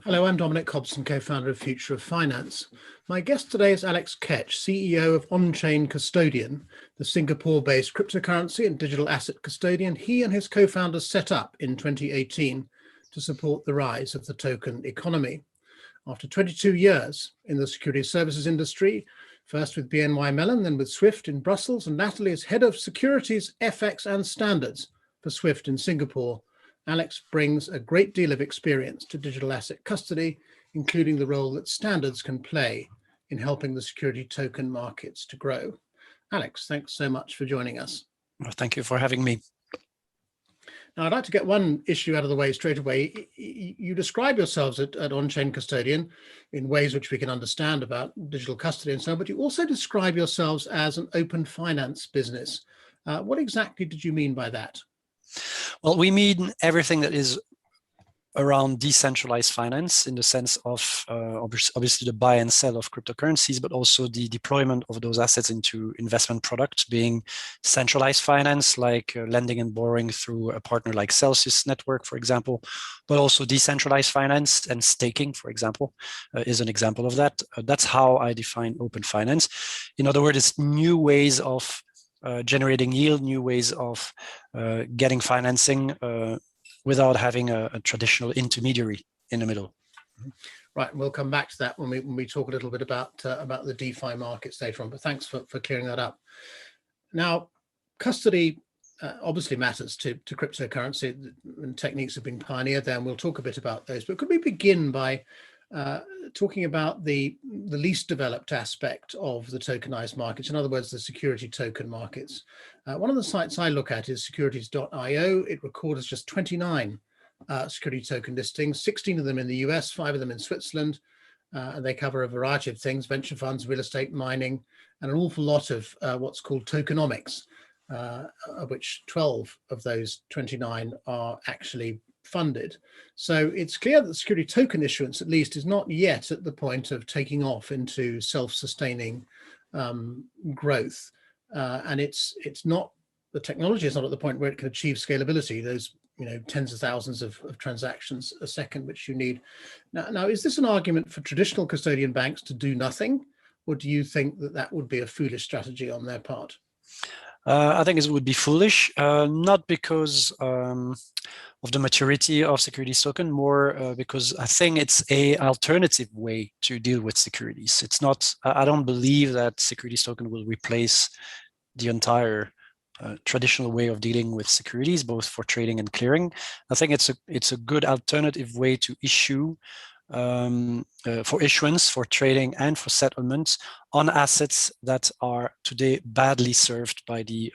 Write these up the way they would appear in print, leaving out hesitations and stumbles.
Hello, I'm Dominic Hobson, co-founder of Future of Finance. My guest today is Alex Kech, CEO of Onchain Custodian, the Singapore-based cryptocurrency and digital asset custodian he and his co-founders set up in 2018 to support the rise of the token economy. After 22 years in the securities services industry, first with BNY Mellon, then with SWIFT in Brussels, and latterly as head of securities, FX and standards for SWIFT in Singapore, Alex brings a great deal of experience to digital asset custody, including the role that standards can play in helping the security token markets to grow. Alex, thanks so much for joining us. Well, thank you for having me. Now, I'd like to get one issue out of the way straight away. You describe yourselves at Onchain Custodian in ways which we can understand about digital custody and so on, but you also describe yourselves as an open finance business. What exactly did you mean by that? Well, we mean everything that is around decentralized finance in the sense of obviously the buy and sell of cryptocurrencies, but also the deployment of those assets into investment products, being centralized finance like lending and borrowing through a partner like Celsius network, for example, but also decentralized finance and staking, for example, is an example of that. That's how I define open finance. In other words, it's new ways of generating yield, new ways of getting financing without having a traditional intermediary in the middle. Right, and we'll come back to that when we talk a little bit about the DeFi markets later on, but thanks for clearing that up. Now, custody obviously matters to cryptocurrency, and techniques have been pioneered there, and we'll talk a bit about those, but could we begin by talking about the least developed aspect of the tokenized markets, in other words, the security token markets. One of the sites I look at is securities.io. It records just 29 security token listings, 16 of them in the US, 5 of them in Switzerland, and they cover a variety of things: venture funds, real estate, mining, and an awful lot of what's called tokenomics, of which 12 of those 29 are actually funded. So it's clear that the security token issuance, at least, is not yet at the point of taking off into self-sustaining growth. And it's not, the technology is not at the point where it can achieve scalability, those tens of thousands of transactions a second which you need. Now, is this an argument for traditional custodian banks to do nothing, or do you think that that would be a foolish strategy on their part? I think it would be foolish, not because of the maturity of securities token, more because I think it's a alternative way to deal with securities. It's not, I don't believe that securities token will replace the entire traditional way of dealing with securities, both for trading and clearing. I think it's a good alternative way to issue for issuance, for trading, and for settlements on assets that are today badly served by the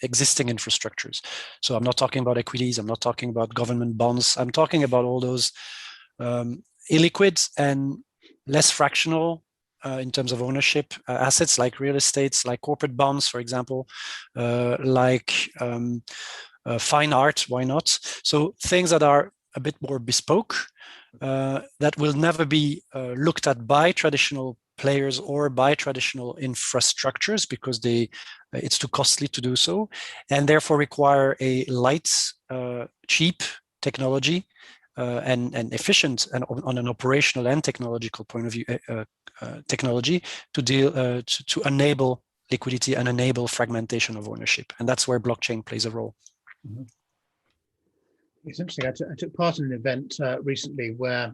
existing infrastructures. So I'm not talking about equities, I'm not talking about government bonds, I'm talking about all those illiquid and less fractional in terms of ownership assets like real estates, like corporate bonds, for example, like fine art, why not? So things that are a bit more bespoke, that will never be looked at by traditional players or by traditional infrastructures because it's too costly to do so, and therefore require a light, cheap technology and efficient and on an operational and technological point of view technology to deal to enable liquidity and enable fragmentation of ownership, and that's where blockchain plays a role. Mm-hmm. It's interesting. I took part in an event recently where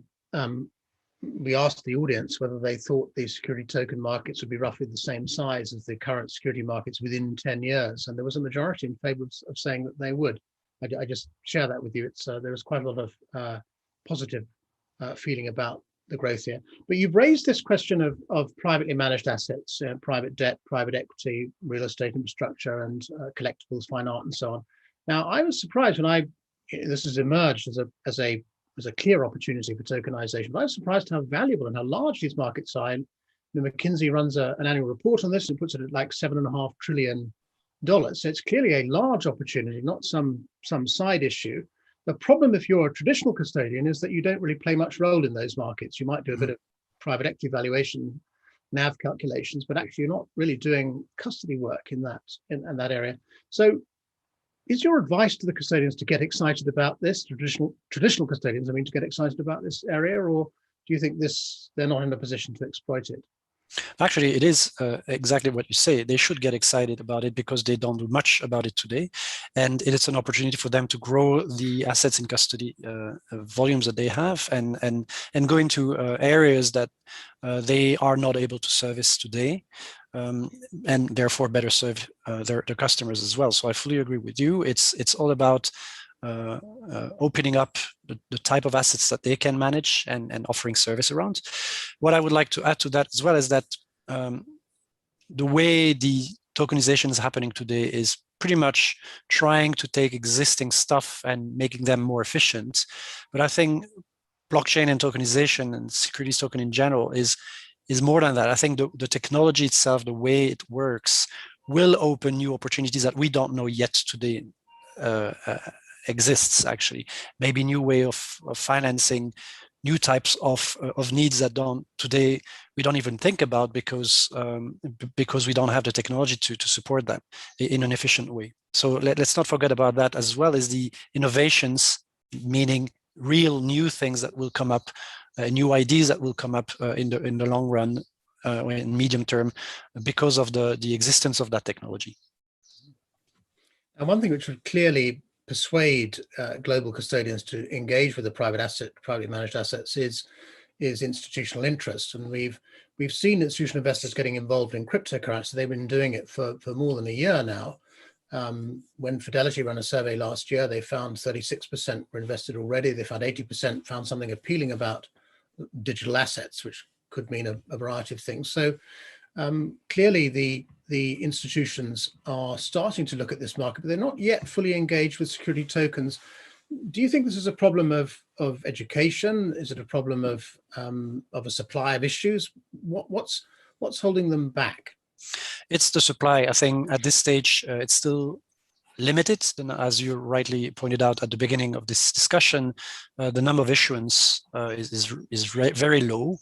we asked the audience whether they thought the security token markets would be roughly the same size as the current security markets within 10 years. And there was a majority in favor of saying that they would. I just share that with you. There was quite a lot of positive feeling about the growth here. But you've raised this question of privately managed assets, private debt, private equity, real estate infrastructure, and collectibles, fine art, and so on. Now, I was surprised when this has emerged as a clear opportunity for tokenization. But I was surprised how valuable and how large these markets are. And McKinsey runs an annual report on this and puts it at like $7.5 trillion. So it's clearly a large opportunity, not some side issue. The problem if you're a traditional custodian is that you don't really play much role in those markets. You might do a bit of private equity valuation, NAV calculations, but actually you're not really doing custody work in that area. So Is your advice to the custodians to get excited about this, traditional custodians, I mean, to get excited about this area, or do you think they're not in a position to exploit it? Actually, it is exactly what you say. They should get excited about it because they don't do much about it today. And it is an opportunity for them to grow the assets in custody volumes that they have and go into areas that they are not able to service today. And therefore better serve their customers as well. So I fully agree with you. It's all about opening up the type of assets that they can manage and offering service around. What I would like to add to that as well is that the way the tokenization is happening today is pretty much trying to take existing stuff and making them more efficient. But I think blockchain and tokenization and securities token in general is more than that. I think the technology itself, the way it works, will open new opportunities that we don't know yet today exists, actually. Maybe new way of financing new types of needs that today we don't even think about because we don't have the technology to support that in an efficient way. So let's not forget about that, as well as the innovations, meaning real new things that will come up, new ideas that will come up in the long run, in medium term, because of the existence of that technology. And one thing which would clearly persuade global custodians to engage with the privately managed assets is institutional interest. And we've seen institutional investors getting involved in cryptocurrency. They've been doing it for more than a year now. When Fidelity ran a survey last year, they found 36% were invested already. They found 80% found something appealing about digital assets, which could mean a variety of things. So clearly the institutions are starting to look at this market, but they're not yet fully engaged with security tokens. Do you think this is a problem of education? Is it a problem of a supply of issues? What's holding them back? It's the supply. I think at this stage, it's still limited. And as you rightly pointed out at the beginning of this discussion, the number of issuance is very low,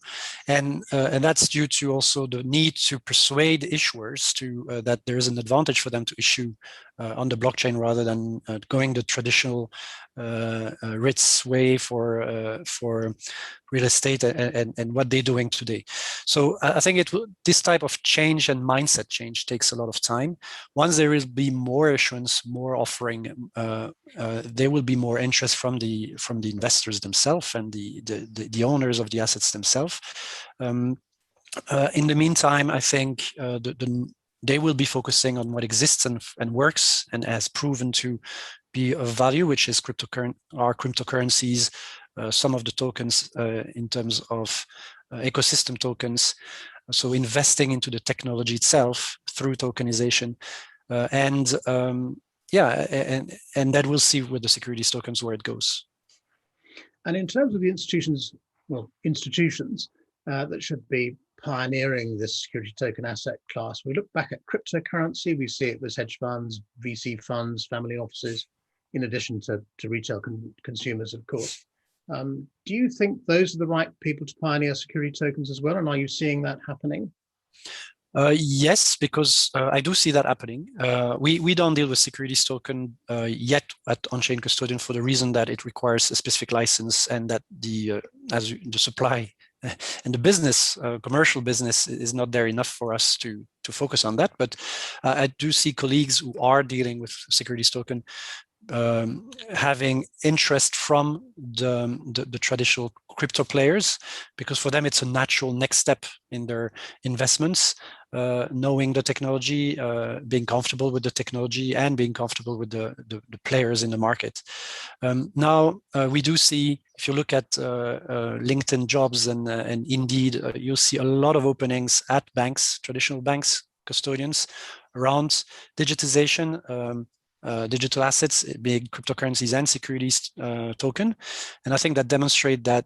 and that's due to also the need to persuade issuers to that there is an advantage for them to issue on the blockchain rather than going the traditional REITs way for real estate and what they're doing today. So I think this type of change and mindset change takes a lot of time. Once there will be more issuance, more offering, there will be more interest from the investors themselves and the owners of the assets themselves. In the meantime, I think they will be focusing on what exists and works and has proven to be of value, which is cryptocurrencies, some of the tokens in terms of ecosystem tokens. So investing into the technology itself through tokenization, and then we'll see with the securities tokens where it goes. And in terms of the institutions that should be pioneering this security token asset class, we look back at cryptocurrency, we see it was hedge funds, VC funds, family offices, in addition to retail consumers, of course. Do you think those are the right people to pioneer security tokens as well? And are you seeing that happening? Yes, because I do see that happening. We don't deal with securities token yet at Onchain Custodian for the reason that it requires a specific license and that the supply and the business, commercial business, is not there enough for us to focus on that. But I do see colleagues who are dealing with securities token having interest from the traditional crypto players, because for them it's a natural next step in their investments, knowing the technology, being comfortable with the technology, and being comfortable with the players in the market. Now we do see, if you look at LinkedIn jobs and Indeed, you'll see a lot of openings at banks, traditional banks, custodians, around digitization, digital assets, being cryptocurrencies and securities token. And I think that demonstrate that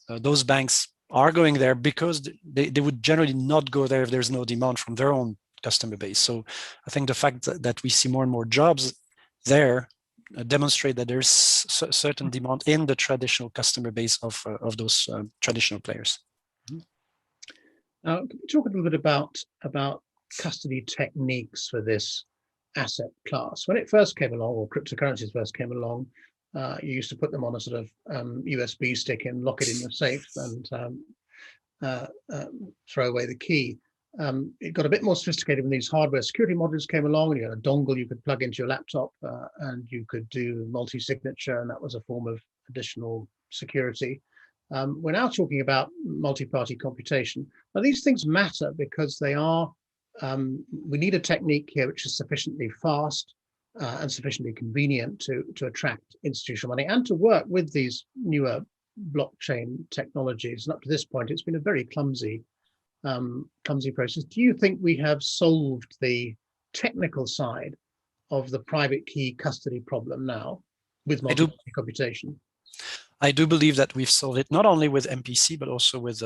those banks are going there because they would generally not go there if there's no demand from their own customer base. So I think the fact that we see more and more jobs there demonstrate that there's certain demand in the traditional customer base of those traditional players. Now, can we talk a little bit about custody techniques for this asset class. When it first came along, or cryptocurrencies first came along, you used to put them on a sort of USB stick and lock it in your safe and throw away the key. It got a bit more sophisticated when these hardware security modules came along, and you had a dongle you could plug into your laptop, and you could do multi-signature, and that was a form of additional security. We're now talking about multi-party computation. Now, these things matter because they are, we need a technique here which is sufficiently fast and sufficiently convenient to attract institutional money and to work with these newer blockchain technologies. And up to this point, it's been a very clumsy process. Do you think we have solved the technical side of the private key custody problem now with multi-party computation? I do believe that we've solved it not only with MPC but also with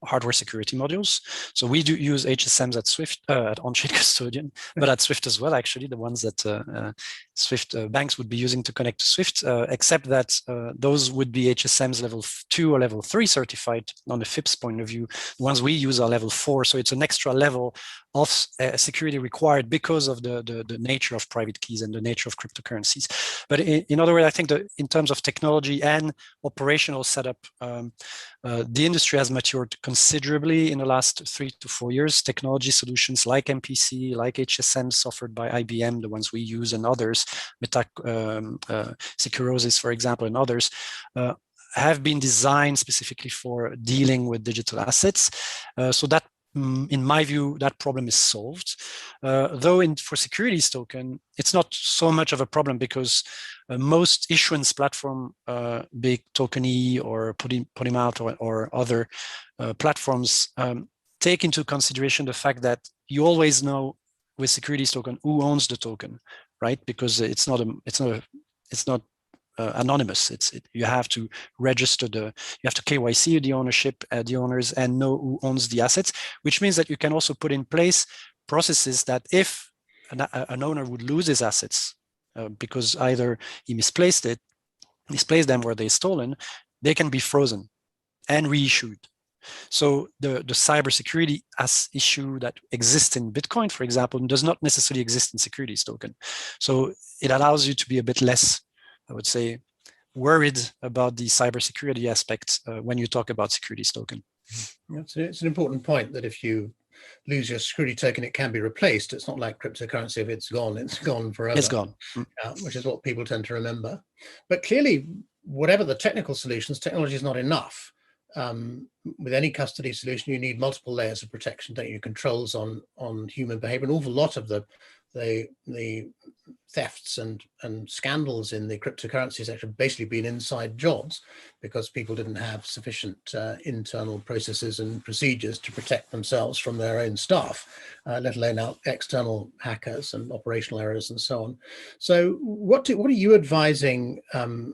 hardware security modules. So we do use HSMs at SWIFT, at Onchain Custodian, but at SWIFT as well. Actually, the ones that SWIFT banks would be using to connect to SWIFT, except that those would be HSMs level 2 or level 3 certified on the FIPS point of view. The ones we use are level 4, so it's an extra level of security required because of the nature of private keys and the nature of cryptocurrencies. But in other words, I think that in terms of technology and operational setup, the industry has matured considerably in the last 3 to 4 years. Technology solutions like MPC, like HSMs offered by IBM, the ones we use, and others, Securities, for example, and others, have been designed specifically for dealing with digital assets. So that, in my view, that problem is solved. Though for securities token, it's not so much of a problem because most issuance platform, big Tokeny or Polymath or other platforms, take into consideration the fact that you always know with securities token who owns the token, right? Because it's not anonymous. You have to register you have to KYC the ownership, the owners, and know who owns the assets, which means that you can also put in place processes that if an owner would lose his assets because either he misplaced them where they're stolen, they can be frozen and reissued. So the cybersecurity as issue that exists in Bitcoin, for example, does not necessarily exist in securities token. So it allows you to be a bit less, I would say, worried about the cybersecurity aspects when you talk about securities token. It's an important point that if you lose your security token, it can be replaced. It's not like cryptocurrency. If it's gone forever. It's gone. Which is what people tend to remember. But clearly, whatever the technical solutions, technology is not enough. With any custody solution, you need multiple layers of protection, don't you? Controls on human behavior. An awful lot of the thefts and scandals in the cryptocurrency sector have basically been inside jobs because people didn't have sufficient internal processes and procedures to protect themselves from their own staff, let alone external hackers and operational errors and so on. So what are you advising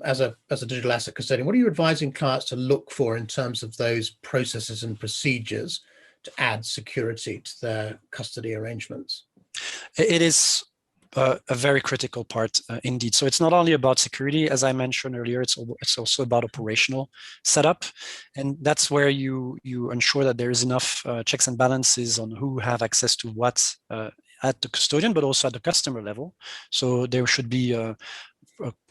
as a digital asset custodian? What are you advising clients to look for in terms of those processes and procedures to add security to their custody arrangements? It is a very critical part indeed. So it's not only about security, as I mentioned earlier, it's also about operational setup. And that's where you ensure that there is enough checks and balances on who have access to what at the custodian, but also at the customer level. So there should be a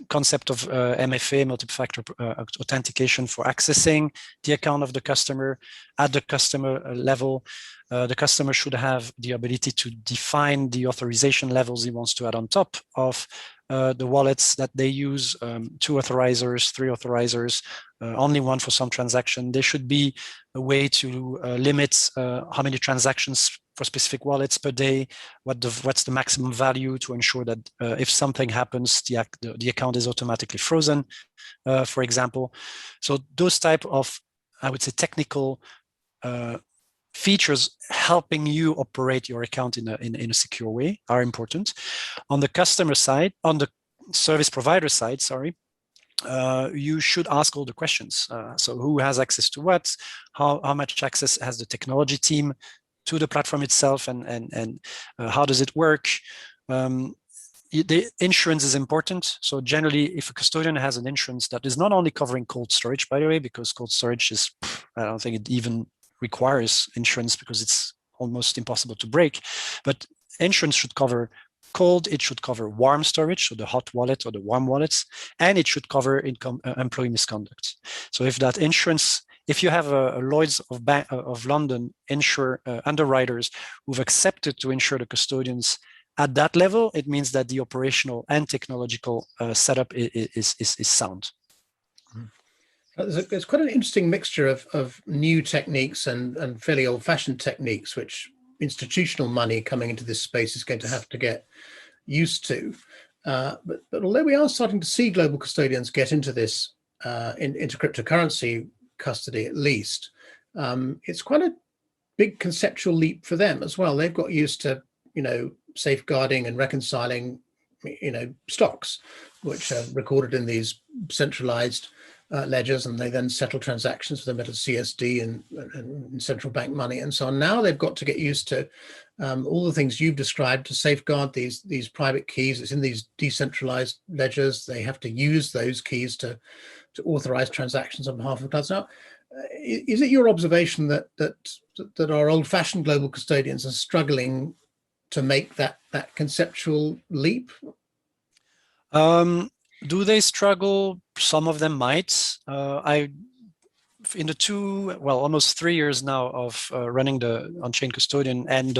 concept of MFA, multi-factor authentication, for accessing the account of the customer at the customer level. The customer should have the ability to define the authorization levels he wants to add on top of the wallets that they use, 2 authorizers, 3 authorizers, only one for some transaction. There should be a way to limit how many transactions for specific wallets per day, what's the maximum value to ensure that if something happens, the account is automatically frozen, for example. So those type of, I would say, technical features helping you operate your account in a secure way are important. On the customer side, on the service provider side, sorry, you should ask all the questions. So who has access to what? How much access has the technology team to the platform itself, and how does it work? The insurance is important. So generally, if a custodian has an insurance that is not only covering cold storage, by the way, because cold storage is, I don't think it even requires insurance because it's almost impossible to break, but insurance should cover cold, it should cover warm storage, so the hot wallet or the warm wallets, and it should cover employee misconduct. So if that insurance, if you have a Lloyd's of London underwriters who've accepted to insure the custodians at that level, it means that the operational and technological setup is sound. There's quite an interesting mixture of new techniques and fairly old-fashioned techniques, which institutional money coming into this space is going to have to get used to. But although we are starting to see global custodians get into this, into cryptocurrency custody at least, it's quite a big conceptual leap for them as well. They've got used to, safeguarding and reconciling, stocks, which are recorded in these centralized ledgers, and they then settle transactions for them at a CSD and central bank money and so on. Now they've got to get used to all the things you've described to safeguard these private keys. It's in these decentralized ledgers. They have to use those keys to authorize transactions on behalf of clients. Now, is it your observation that our old-fashioned global custodians are struggling to make that conceptual leap? Do they struggle? Some of them might. In the almost 3 years now of running the Onchain Custodian, and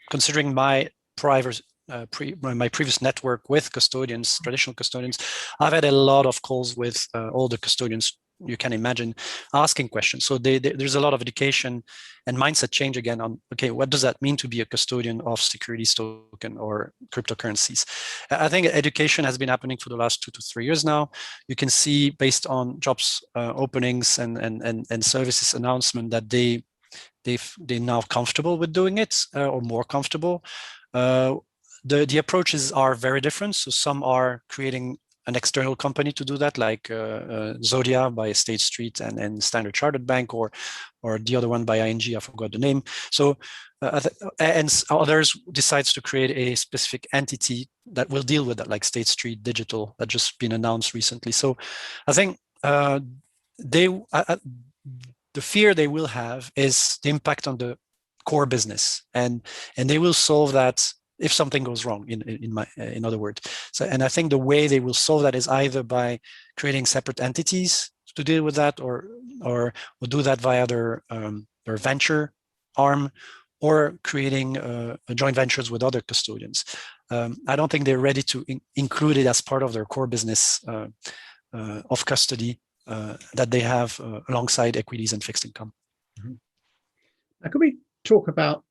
considering my my previous network with custodians, traditional custodians, I've had a lot of calls with all the custodians you can imagine, asking questions. So there's a lot of education and mindset change again on, okay, what does that mean to be a custodian of securities token or cryptocurrencies? I think education has been happening for the last 2 to 3 years now. You can see based on jobs openings and services announcement that they're now comfortable with doing it, or more comfortable. The approaches are very different. So some are creating an external company to do that, like Zodia by State Street and Standard Chartered Bank, or the other one by ING, I forgot the name. So and others decides to create a specific entity that will deal with that, like State Street Digital, that just been announced recently. So I think the fear they will have is the impact on the core business, and they will solve that if something goes wrong, in other words. So, and I think the way they will solve that is either by creating separate entities to deal with that, or do that via their venture arm, or creating joint ventures with other custodians. I don't think they're ready to include it as part of their core business of custody that they have alongside equities and fixed income. Mm-hmm. Now, could we talk about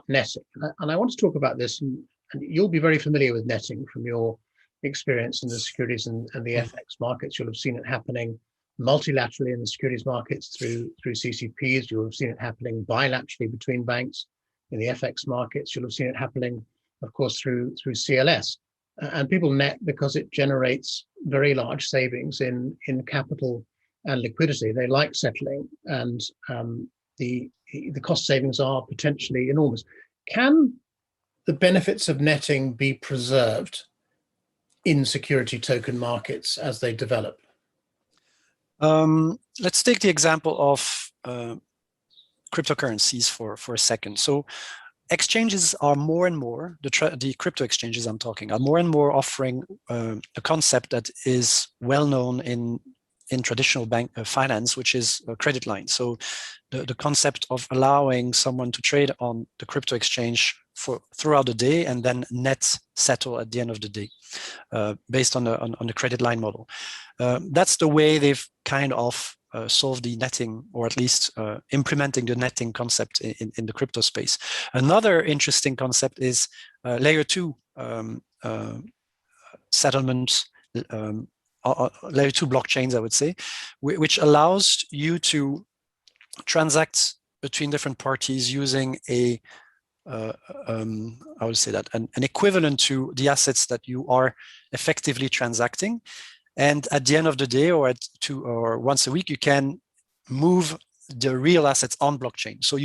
netting? And I want to talk about this, and you'll be very familiar with netting from your experience in the securities and the FX markets. You'll have seen it happening multilaterally in the securities markets through CCPs. You'll have seen it happening bilaterally between banks in the FX markets. You'll have seen it happening, of course, through CLS. And people net because it generates very large savings in capital and liquidity. They like settling, and the cost savings are potentially enormous. Can the benefits of netting be preserved in security token markets as they develop? Let's take the example of cryptocurrencies for a second. So exchanges are more and more, the crypto exchanges I'm talking, are more and more offering a concept that is well known in traditional bank finance, which is a credit line. So the concept of allowing someone to trade on the crypto exchange throughout the day and then net settle at the end of the day, based on the credit line model. That's the way they've kind of solved the netting, or at least implementing the netting concept in the crypto space. Another interesting concept is layer 2 settlement, layer 2 blockchains, I would say, which allows you to transact between different parties using I would say that an equivalent to the assets that you are effectively transacting. And at the end of the day, or once a week, you can move the real assets on blockchain. So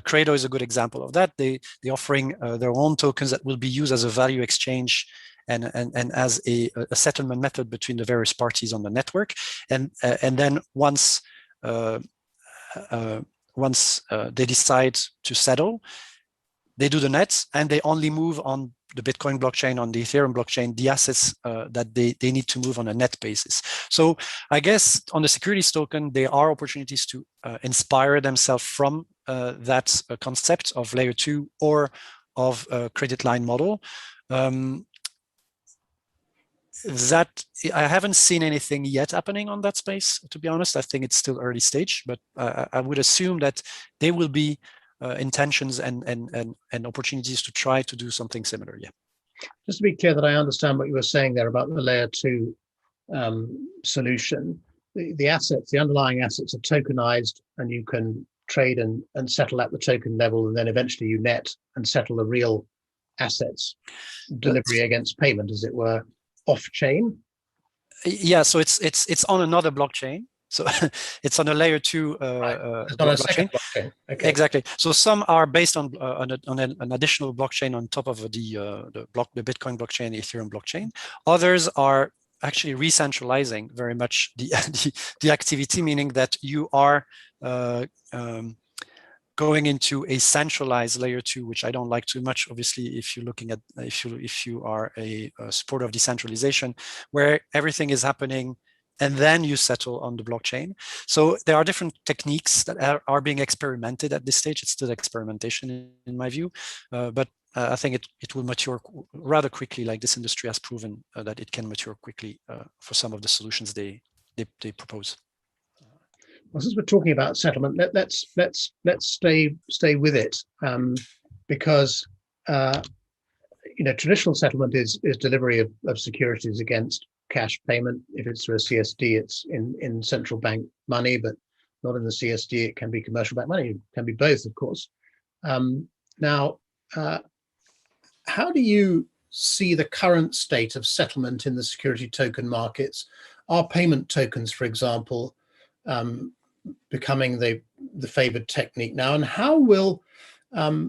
Credo is a good example of that. They're offering their own tokens that will be used as a value exchange and as a settlement method between the various parties on the network. And then once they decide to settle, they do the nets, and they only move on Bitcoin blockchain, on the Ethereum blockchain, the assets that they need to move on a net basis. So I guess on the securities token, there are opportunities to inspire themselves from that concept of layer 2 or of a credit line model. That I haven't seen anything yet happening on that space, to be honest. I think it's still early stage, but I would assume that there will be intentions and opportunities to try to do something similar. Yeah. Just to be clear that I understand what you were saying there about the layer 2 solution, the assets, the underlying assets are tokenized, and you can trade and settle at the token level, and then eventually you net and settle the real assets, delivery against payment, as it were, off chain. Yeah, so it's on another blockchain. So it's on a layer 2 it's not a second blockchain. Okay. Exactly. So some are based on an additional blockchain on top of the Bitcoin blockchain, the Ethereum blockchain. Others are actually re-centralizing very much the activity, meaning that you are going into a centralized layer 2, which I don't like too much. Obviously, if you're looking at if you are a supporter of decentralization, where everything is happening and then you settle on the blockchain. So there are different techniques that are being experimented at this stage. It's still experimentation in my view, but I think it will mature rather quickly. Like this industry has proven that it can mature quickly for some of the solutions they propose. Well, since we're talking about settlement, let's stay with it, because traditional settlement is delivery of securities against cash payment. If it's through a CSD, it's in central bank money, but not in the CSD. It can be commercial bank money. It can be both, of course. Now, how do you see the current state of settlement in the security token markets? Are payment tokens, for example, becoming the favored technique now? And how will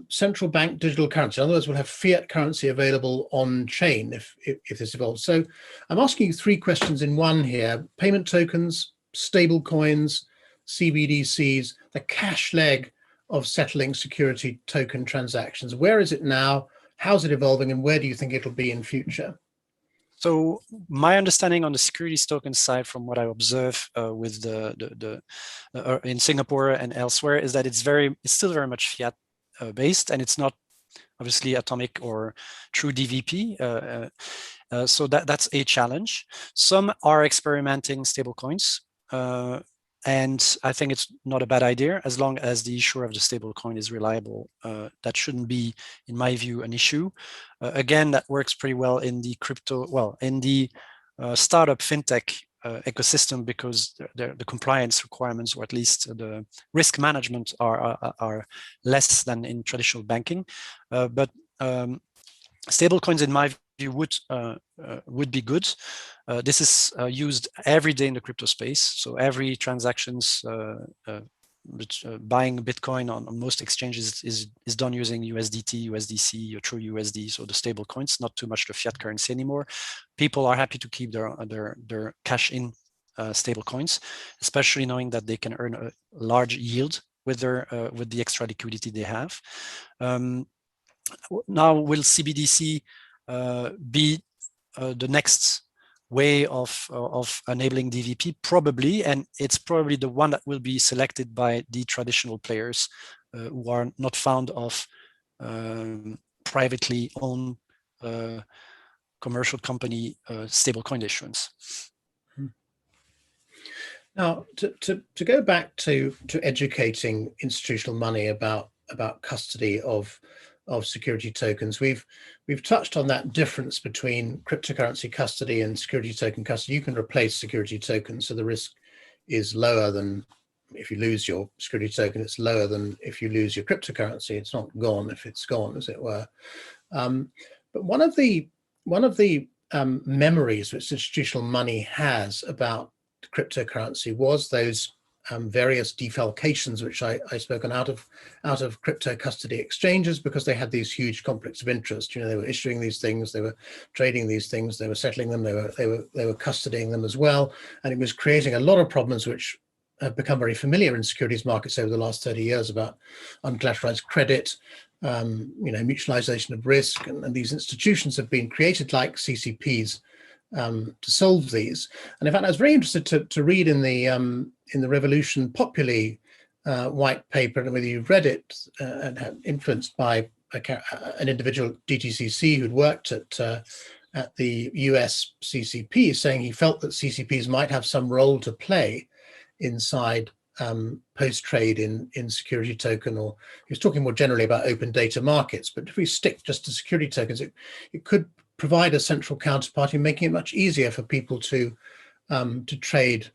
central bank digital currency, in other words, we'll have fiat currency available on chain if this evolves? So I'm asking you 3 questions in one here: payment tokens, stable coins, CBDCs, the cash leg of settling security token transactions. Where is it now? How's it evolving, and where do you think it'll be in future? So my understanding on the securities token side, from what I observe with in Singapore and elsewhere, is that it's still very much fiat based, and it's not obviously atomic or true DVP. So that's a challenge. Some are experimenting stable coins. And I think it's not a bad idea, as long as the issuer of the stable coin is reliable. That shouldn't be, in my view, an issue. Again, that works pretty well in the startup fintech ecosystem, because the compliance requirements, or at least the risk management, are less than in traditional banking. But stable coins, in my view, would be good. This is used every day in the crypto space. So every transactions buying Bitcoin on most exchanges is done using USDT, USDC, or true USD. So the stable coins, not too much the fiat currency anymore. People are happy to keep their cash in stable coins, especially knowing that they can earn a large yield with the extra liquidity they have. Now, will CBDC be the next way of enabling DVP? Probably, and it's probably the one that will be selected by the traditional players who are not fond of privately owned commercial company stablecoin issuance. Now, to go back to educating institutional money about custody of security tokens, we've touched on that difference between cryptocurrency custody and security token custody. You can replace security tokens, so the risk is lower than if you lose your security token. It's lower than if you lose your cryptocurrency. It's not gone if it's gone, as it were. But one of the memories which institutional money has about cryptocurrency was those various defalcations which I spoke on out of crypto custody exchanges, because they had these huge conflicts of interest. They were issuing these things, they were trading these things, they were settling them, they were custodying them as well, and it was creating a lot of problems which have become very familiar in securities markets over the last 30 years about uncollateralized credit, mutualization of risk, and these institutions have been created like CCPs to solve these. And in fact, I was very interested to read in the Revolution Populi white paper, and whether you've read it, and influenced by an individual DTCC who'd worked at the US CCP, saying he felt that CCPs might have some role to play inside post-trade in security token, or he was talking more generally about open data markets. But if we stick just to security tokens, it could provide a central counterparty, making it much easier for people to trade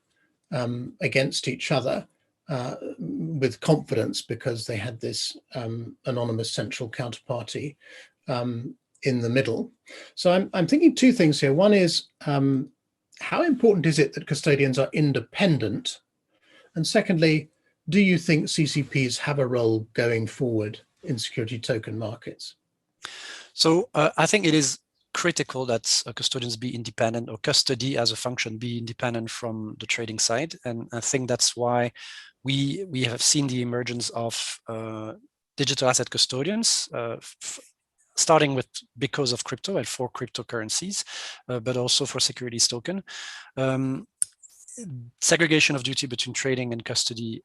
against each other with confidence, because they had this anonymous central counterparty in the middle. So I'm thinking two things here. One is, how important is it that custodians are independent? And secondly, do you think CCPs have a role going forward in security token markets? So I think it is critical that custodians be independent, or custody as a function be independent from the trading side. And I think that's why we have seen the emergence of digital asset custodians, starting with because of crypto and for cryptocurrencies, but also for securities token. Segregation of duty between trading and custody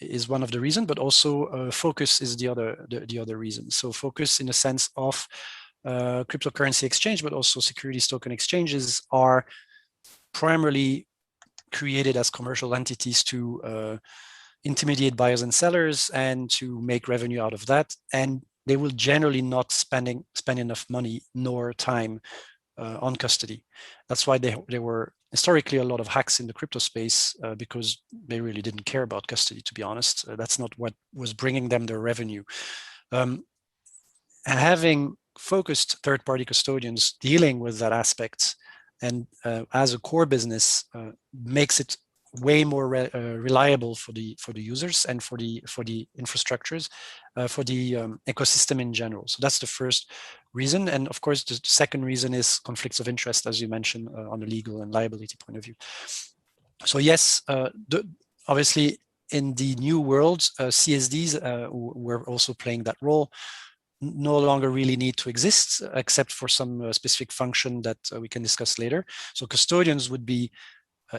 is one of the reasons, but also focus is the other reason. So focus in the sense of cryptocurrency exchange, but also securities token exchanges are primarily created as commercial entities to intermediate buyers and sellers and to make revenue out of that. And they will generally not spend enough money nor time on custody. That's why there were historically a lot of hacks in the crypto space, because they really didn't care about custody, to be honest. That's not what was bringing them their revenue. Having focused third-party custodians dealing with that aspect and as a core business makes it way more reliable for the users and for the infrastructures, for the ecosystem in general. So that's the first reason. And of course, the second reason is conflicts of interest, as you mentioned, on the legal and liability point of view. So yes, obviously in the new world, CSDs were also playing that role, no longer really need to exist, except for some specific function that we can discuss later. So custodians would be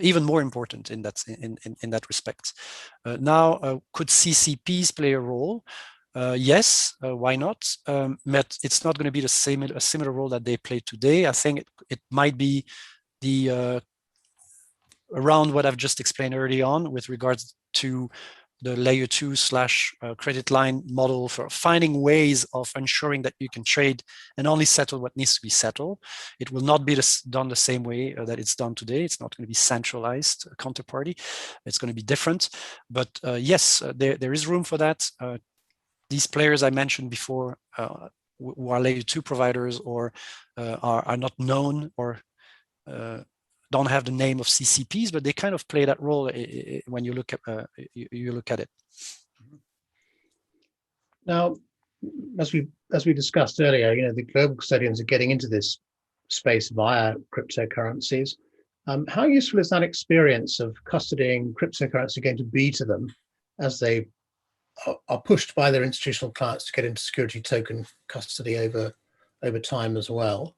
even more important in that respect. Now, could CCPs play a role? Yes, why not? But it's not going to be a similar role that they play today. I think it might be around what I've just explained early on with regards to the layer 2 / credit line model for finding ways of ensuring that you can trade and only settle what needs to be settled. It will not be done the same way that it's done today. It's not going to be centralized counterparty. It's going to be different. But yes, there is room for that. These players I mentioned before, who are layer 2 providers or are not known or don't have the name of CCPs, but they kind of play that role when you look at it. Now, as we discussed earlier, the global custodians are getting into this space via cryptocurrencies. How useful is that experience of custodying cryptocurrency going to be to them as they are pushed by their institutional clients to get into security token custody over time as well?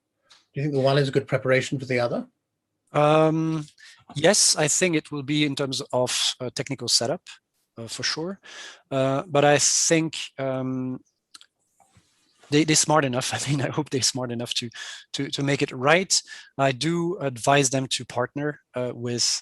Do you think the one is a good preparation for the other? Yes, I think it will be in terms of technical setup, for sure. But I think they're smart enough. I mean, I hope they're smart enough to make it right. I do advise them to partner with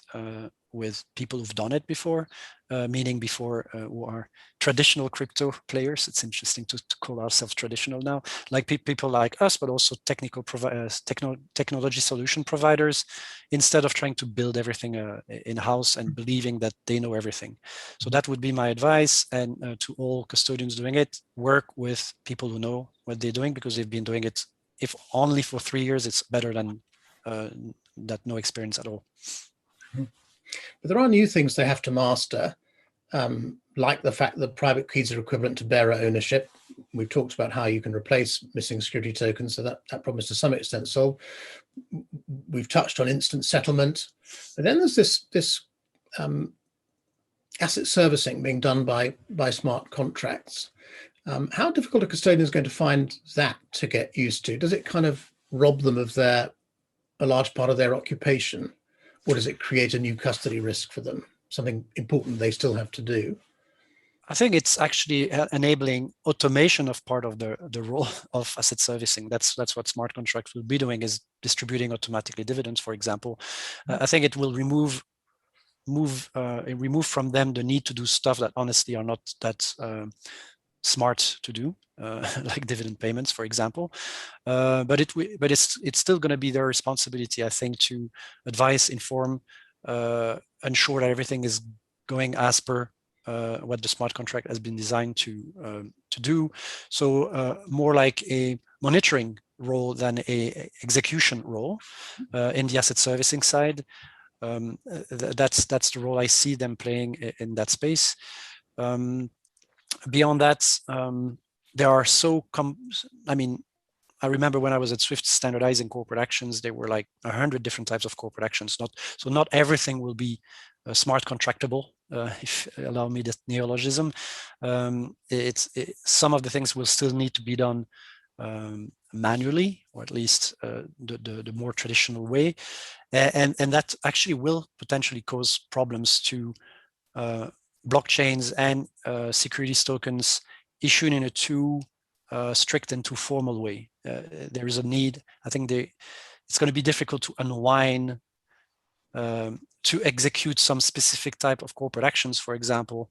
people who've done it before, meaning before who are traditional crypto players. It's interesting to call ourselves traditional now, like people like us, but also technology solution providers, instead of trying to build everything in-house and believing that they know everything. So that would be my advice. And to all custodians doing it, work with people who know what they're doing, because they've been doing it, if only for 3 years, it's better than that no experience at all. But there are new things they have to master, like the fact that private keys are equivalent to bearer ownership. We've talked about how you can replace missing security tokens, so that problem is to some extent solved. We've touched on instant settlement. But then there's this asset servicing being done by smart contracts. How difficult are custodians going to find that to get used to? Does it kind of rob them of a large part of their occupation, or does it create a new custody risk for them? Something important they still have to do? I think it's actually enabling automation of part of the role of asset servicing. That's what smart contracts will be doing, is distributing automatically dividends, for example. I think it will remove from them the need to do stuff that honestly are not that smart to do, like dividend payments, for example. But it's still going to be their responsibility, I think, to advise, inform, ensure that everything is going as per what the smart contract has been designed to do. So more like a monitoring role than a execution role in the asset servicing side. That's the role I see them playing in that space. Beyond that, there are I remember when I was at SWIFT standardizing corporate actions, there were like 100 different types of corporate actions. Not everything will be smart contractable, if you allow me the neologism. Some of the things will still need to be done manually, or at least the more traditional way. And that actually will potentially cause problems to blockchains and securities tokens issued in a too strict and too formal way. There is a need. I think it's going to be difficult to unwind, to execute some specific type of corporate actions, for example,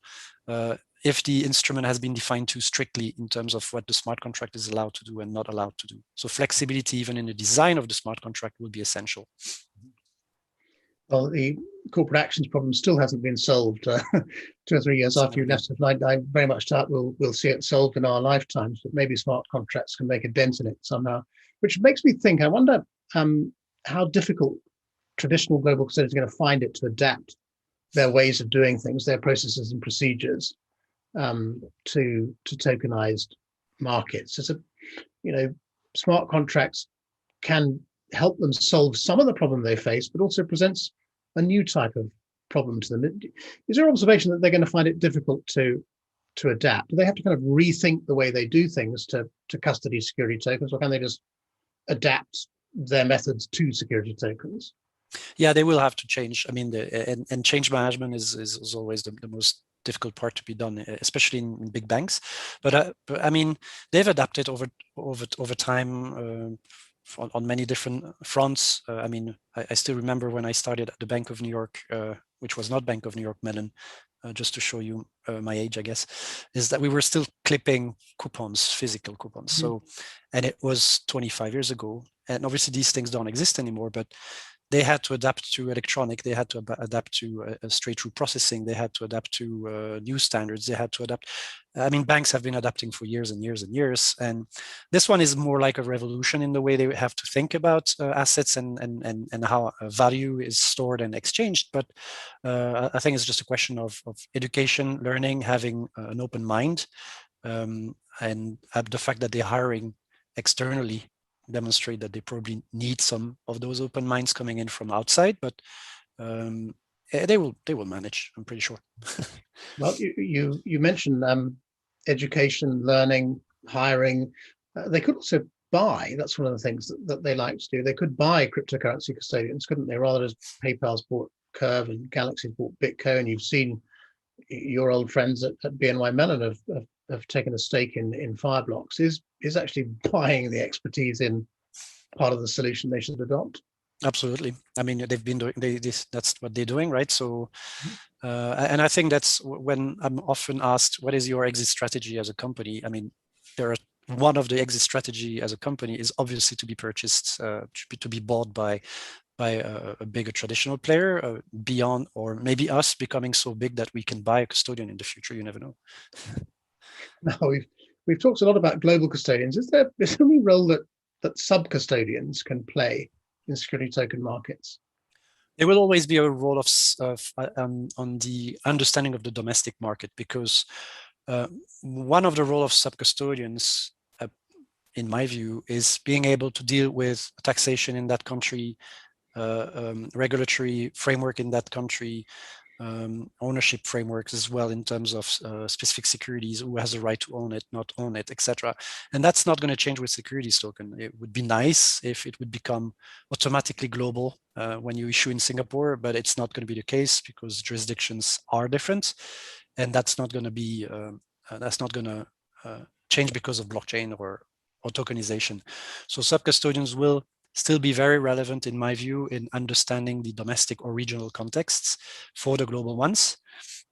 if the instrument has been defined too strictly in terms of what the smart contract is allowed to do and not allowed to do. So flexibility, even in the design of the smart contract, will be essential. Well, the corporate actions problem still hasn't been solved 2 or 3 years after you left. I very much doubt we'll see it solved in our lifetimes, but maybe smart contracts can make a dent in it somehow, which makes me think, I wonder how difficult traditional global custodians are going to find it to adapt their ways of doing things, their processes and procedures to tokenized markets. Smart contracts can help them solve some of the problem they face, but also presents a new type of problem to them. Is your observation that they're going to find it difficult to adapt? Do they have to kind of rethink the way they do things to custody security tokens, or can they just adapt their methods to security tokens? Yeah, they will have to change. I mean, and change management is always the most difficult part to be done, especially in big banks. But I mean, they've adapted over time on many different fronts. I mean, I still remember when I started at the Bank of New York, which was not Bank of New York Mellon, just to show you my age, I guess, is that we were still clipping coupons, physical coupons. Mm-hmm. So, and it was 25 years ago. And obviously these things don't exist anymore, but they had to adapt to electronic, they had to adapt to straight-through processing, they had to adapt to new standards, they had to adapt. I mean, banks have been adapting for years and years and years. And this one is more like a revolution in the way they have to think about assets and how value is stored and exchanged. But I think it's just a question of education, learning, having an open mind, and the fact that they're hiring externally demonstrate that they probably need some of those open minds coming in from outside, but they will manage, I'm pretty sure. Well, you mentioned education, learning, hiring. They could also buy. That's one of the things that they like to do. They could buy cryptocurrency custodians, couldn't they? Rather, as PayPal's bought Curve and Galaxy's bought Bitco, and you've seen your old friends at BNY Mellon have taken a stake in Fireblocks, is actually buying the expertise in part of the solution they should adopt. Absolutely. I mean, they've been doing that's what they're doing, right? So, and I think that's when I'm often asked, what is your exit strategy as a company? I mean, one of the exit strategy as a company is obviously to be purchased, to be bought by a bigger traditional player, beyond, or maybe us becoming so big that we can buy a custodian in the future. You never know. Now we've talked a lot about global custodians. Is there any role that sub-custodians can play in security token markets? There will always be a role on the understanding of the domestic market, because one of the role of sub-custodians, in my view, is being able to deal with taxation in that country, regulatory framework in that country, ownership frameworks as well in terms of specific securities, who has a right to own it, not own it, etc. And that's not going to change with securities token. It would be nice if it would become automatically global when you issue in Singapore, but it's not going to be the case because jurisdictions are different, and that's not going to be change because of blockchain or tokenization. So sub-custodians will still be very relevant, in my view, in understanding the domestic or regional contexts for the global ones,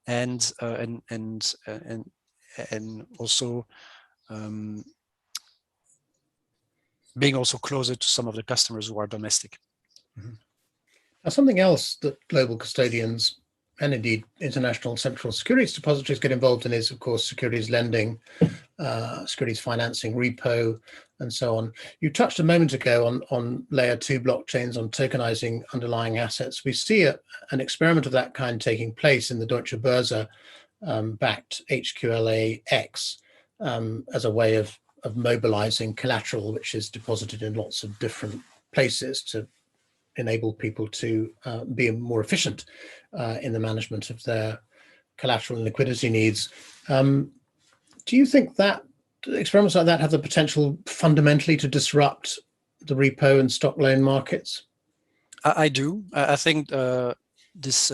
and also being also closer to some of the customers who are domestic. Mm-hmm. Now, something else that global custodians and indeed international central securities depositories get involved in is, of course, securities lending, securities financing, repo, and so on. You touched a moment ago on layer 2 blockchains, on tokenizing underlying assets. We see an experiment of that kind taking place in the Deutsche Börse backed HQLA-X as a way of mobilizing collateral, which is deposited in lots of different places to enable people to be more efficient in the management of their collateral and liquidity needs. Do you think that experiments like that have the potential fundamentally to disrupt the repo and stock loan markets? I do. I think this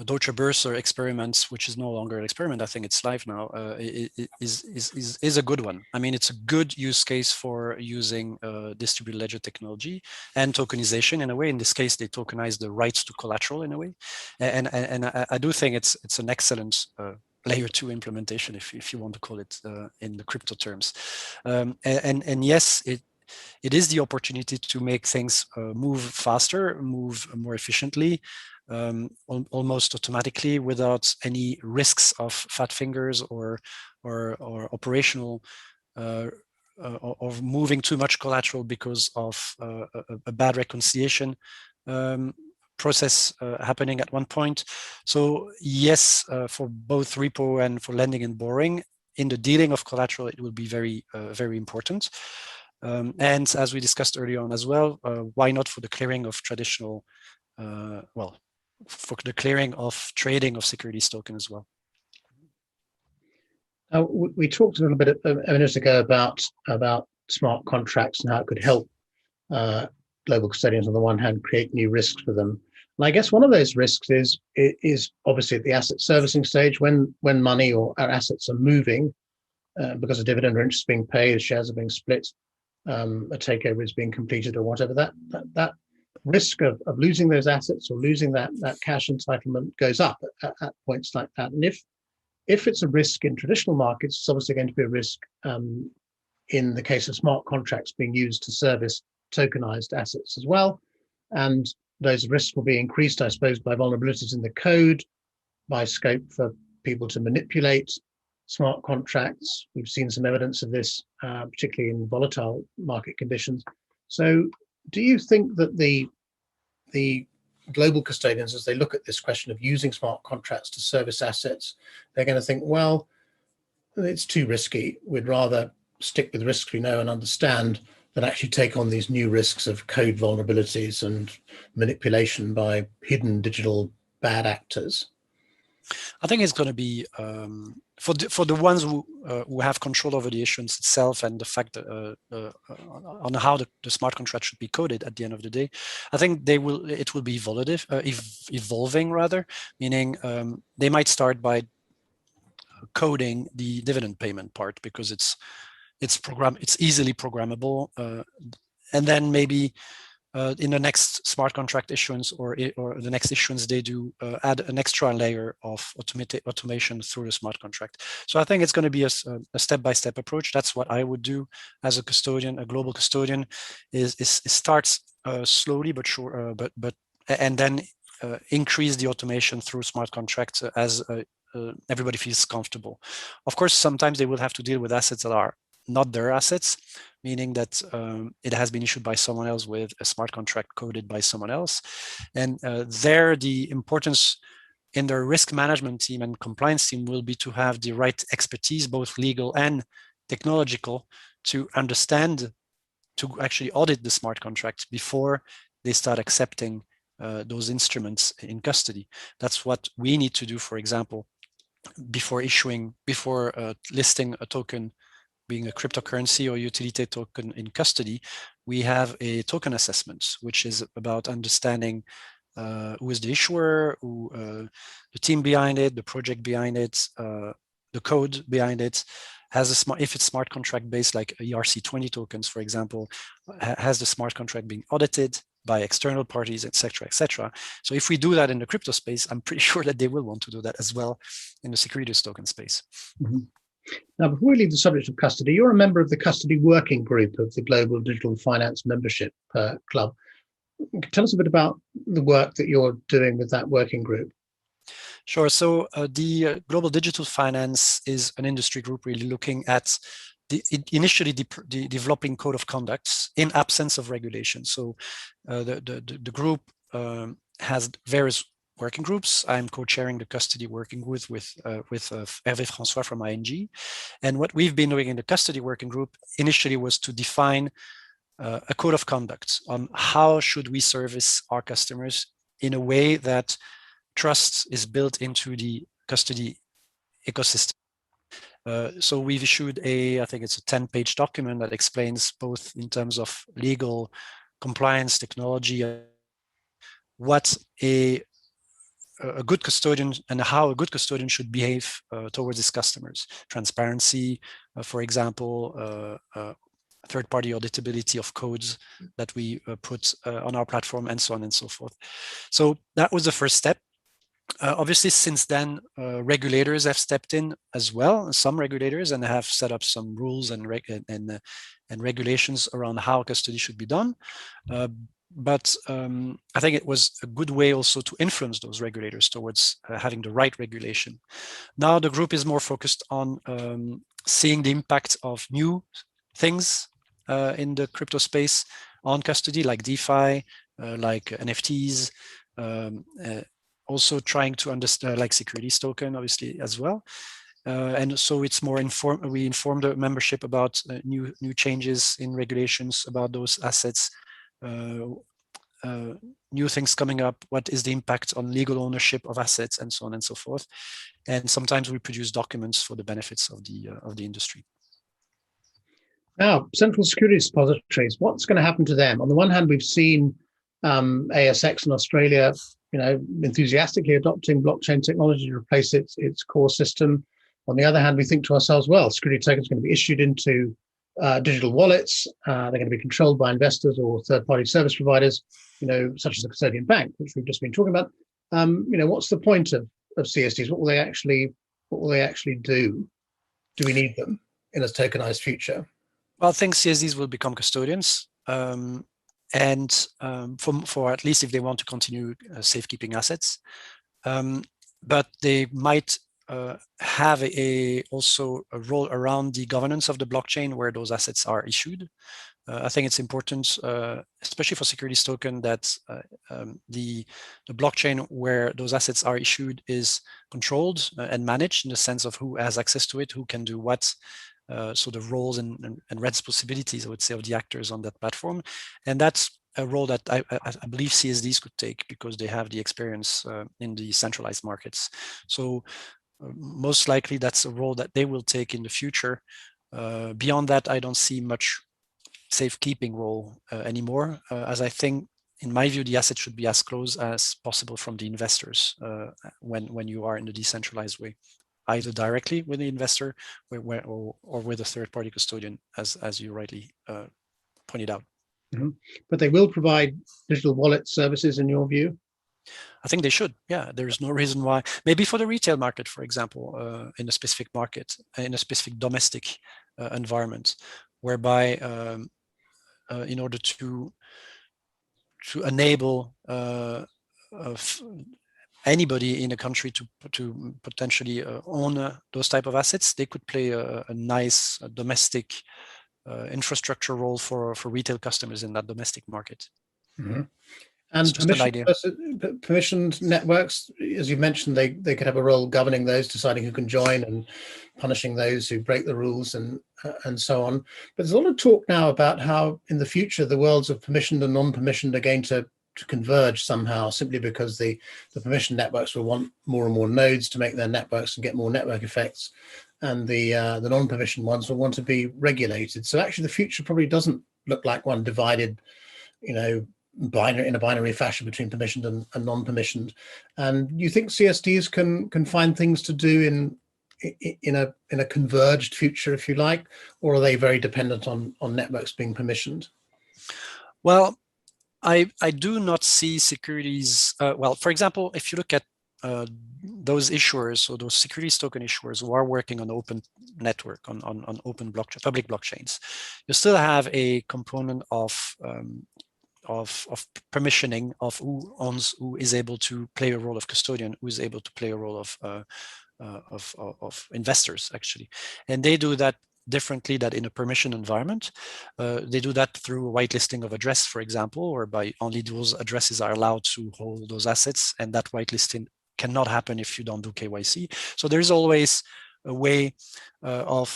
Deutsche Börse experiments, which is no longer an experiment, I think it's live now, is a good one. I mean, it's a good use case for using distributed ledger technology and tokenization in a way. In this case, they tokenize the rights to collateral in a way, and I do think it's an excellent layer 2 implementation, if you want to call it in the crypto terms, and yes, it is the opportunity to make things move faster, move more efficiently, almost automatically, without any risks of fat fingers or operational of moving too much collateral because of a bad reconciliation process happening at one point. So yes, for both repo and for lending and borrowing, in the dealing of collateral, it will be very, very important. And as we discussed earlier on as well, why not for the clearing of traditional, for the clearing of trading of securities token as well. We talked a little bit a minute ago about smart contracts and how it could help global custodians on the one hand create new risks for them. And I guess one of those risks is obviously at the asset servicing stage, when money or our assets are moving because a dividend or interest is being paid, shares are being split, a takeover is being completed or whatever, that risk of losing those assets or losing that cash entitlement goes up at points like that. And if it's a risk in traditional markets, it's obviously going to be a risk in the case of smart contracts being used to service tokenized assets as well. And those risks will be increased, I suppose, by vulnerabilities in the code, by scope for people to manipulate smart contracts. We've seen some evidence of this, particularly in volatile market conditions. So do you think that the global custodians, as they look at this question of using smart contracts to service assets, they're going to think, well, it's too risky. We'd rather stick with risks we know and understand than actually take on these new risks of code vulnerabilities and manipulation by hidden digital bad actors? I think it's going to be for the ones who have control over the issuance itself and the fact on how the smart contract should be coded at the end of the day. I think it will be evolving rather, meaning they might start by coding the dividend payment part because it's easily programmable, and then maybe in the next smart contract issuance or the next issuance, they do add an extra layer of automation through the smart contract. So I think it's going to be a step-by-step approach. That's what I would do as a custodian, a global custodian, is start slowly but sure, and then increase the automation through smart contracts as everybody feels comfortable. Of course, sometimes they will have to deal with assets that are not their assets, meaning that it has been issued by someone else with a smart contract coded by someone else. And there, the importance in their risk management team and compliance team will be to have the right expertise, both legal and technological, to understand, to actually audit the smart contract before they start accepting those instruments in custody. That's what we need to do, for example, before listing a token, being a cryptocurrency or utility token in custody. We have a token assessment, which is about understanding who is the issuer, the team behind it, the project behind it, the code behind it. If it's smart contract based, like ERC20 tokens, for example, has the smart contract being audited by external parties, etc., etc. So if we do that in the crypto space, I'm pretty sure that they will want to do that as well in the securities token space. Mm-hmm. Now, before we leave the subject of custody, you're a member of the custody working group of the Global Digital Finance Membership Club. Tell us a bit about the work that you're doing with that working group. Sure. So the Global Digital Finance is an industry group really looking at initially developing code of conducts in absence of regulation. So the group has various working groups. I'm co-chairing the custody working group with Hervé François from ING. And what we've been doing in the custody working group initially was to define a code of conduct on how should we service our customers in a way that trust is built into the custody ecosystem. So we've issued I think it's a 10-page document that explains both in terms of legal, compliance, technology, what a good custodian and how a good custodian should behave towards his customers. Transparency, for example, third-party auditability of codes that we put on our platform, and so on and so forth. So that was the first step. Obviously, since then, regulators have stepped in as well, some regulators, and have set up some rules and regulations around how custody should be done. But I think it was a good way also to influence those regulators towards having the right regulation. Now the group is more focused on seeing the impact of new things in the crypto space on custody, like DeFi, like NFTs, also trying to understand like securities token, obviously, as well. And so it's more we inform the membership about new changes in regulations about those assets, new things coming up, what is the impact on legal ownership of assets, and so on and so forth. And sometimes we produce documents for the benefits of the industry. Now, central securities depositories, what's going to happen to them? On the one hand, we've seen ASX in Australia, enthusiastically adopting blockchain technology to replace its core system. On the other hand, we think to ourselves, well, security tokens are going to be issued into digital wallets. They're going to be controlled by investors or third-party service providers, such as the custodian bank, which we've just been talking about. What's the point of CSDs? What will they actually do? Do we need them in a tokenized future? Well, I think CSDs will become custodians, and for at least if they want to continue safekeeping assets, but they might have also a role around the governance of the blockchain where those assets are issued. I think it's important, especially for securities token, that the blockchain where those assets are issued is controlled and managed in the sense of who has access to it, who can do what. So the roles and responsibilities, I would say, of the actors on that platform. And that's a role that I believe CSDs could take because they have the experience in the centralized markets. So most likely that's a role that they will take in the future. Beyond that, I don't see much safekeeping role anymore, as I think, in my view, the asset should be as close as possible from the investors when you are in the decentralized way, either directly with the investor or with a third-party custodian, as you rightly pointed out. Mm-hmm. But they will provide digital wallet services, in your view? I think they should. Yeah, there is no reason why. Maybe for the retail market, for example, in a specific market, in a specific domestic environment, whereby in order to enable anybody in a country to potentially own those type of assets, they could play a nice domestic infrastructure role for retail customers in that domestic market. Mm-hmm. And permissioned networks, as you mentioned, they could have a role governing those, deciding who can join and punishing those who break the rules and so on. But there's a lot of talk now about how in the future the worlds of permissioned and non-permissioned are going to converge somehow, simply because the permission networks will want more and more nodes to make their networks and get more network effects, and the non-permissioned ones will want to be regulated. So actually, the future probably doesn't look like one divided, in a binary fashion between permissioned and non-permissioned. And you think CSDs can find things to do in a converged future, if you like, or are they very dependent on networks being permissioned? Well, I do not see securities. Well, for example, if you look at those issuers or those securities token issuers who are working on open network, on open blockchain, public blockchains, you still have a component of permissioning of who owns, who is able to play a role of custodian, who is able to play a role of investors, actually. And they do that differently than in a permission environment. They do that through whitelisting of address, for example, or by only those addresses are allowed to hold those assets, and that whitelisting cannot happen if you don't do KYC. So there's always a way on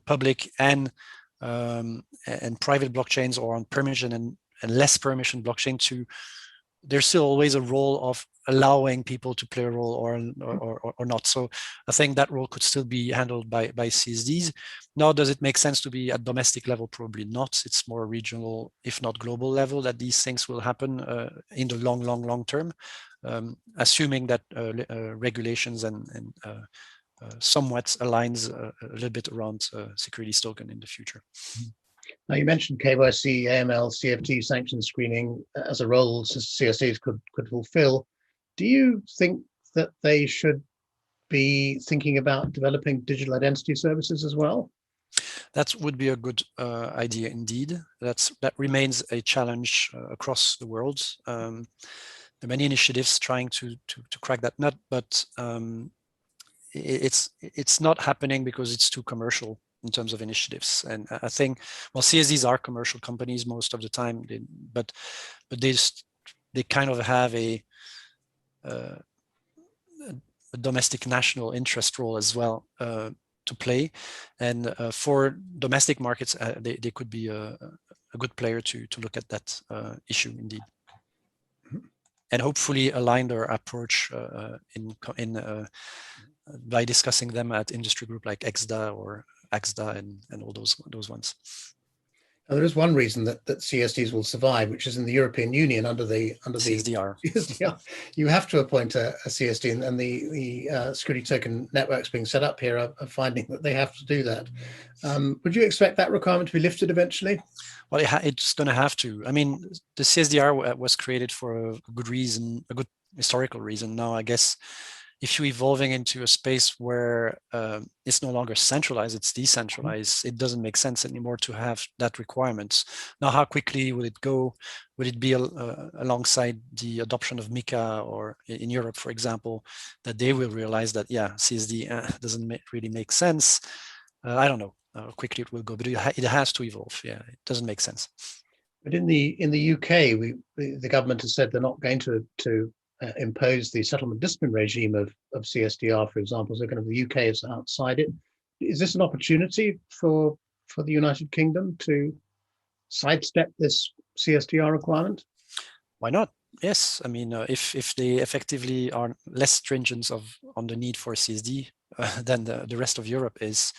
public and private blockchains, or on permission and less permission blockchain, there's still always a role of allowing people to play a role or not. So I think that role could still be handled by CSDs. Now, does it make sense to be at domestic level? Probably not. It's more regional, if not global level, that these things will happen in the long term, assuming that regulations and somewhat aligns a little bit around securities token in the future. Now, you mentioned KYC, AML, CFT, sanction screening as a role CSDs could fulfill. Do you think that they should be thinking about developing digital identity services as well? That would be a good idea indeed. That remains a challenge across the world. There are many initiatives trying to crack that nut, but it's not happening because it's too commercial in terms of initiatives. And I think, well, CSDs are commercial companies most of the time, but they kind of have a domestic national interest role as well to play. And for domestic markets, they could be a good player to look at that issue indeed. And hopefully align their approach by discussing them at industry group like EXDA or AXDA and all those ones. Now, there is one reason that CSDs will survive, which is in the European Union under the CSDR. You have to appoint a CSD, and the security token networks being set up here are finding that they have to do that. Would you expect that requirement to be lifted eventually? Well, it's going to have to. I mean, the CSDR was created for a good reason, a good historical reason. Now, I guess if you're evolving into a space where it's no longer centralized, it's decentralized, it doesn't make sense anymore to have that requirement. Now, how quickly will it go? Will it be alongside the adoption of MiCA, or in Europe, for example, that they will realize that, yeah, CSD doesn't really make sense? I don't know how quickly it will go, but it has to evolve. Yeah, it doesn't make sense. But in the UK, the government has said they're not going to impose the settlement discipline regime of CSDR, for example. So kind of the UK is outside it. Is this an opportunity for the United Kingdom to sidestep this CSDR requirement? Why not? Yes, I mean, if they effectively are less stringent on the need for CSD than the rest of Europe is,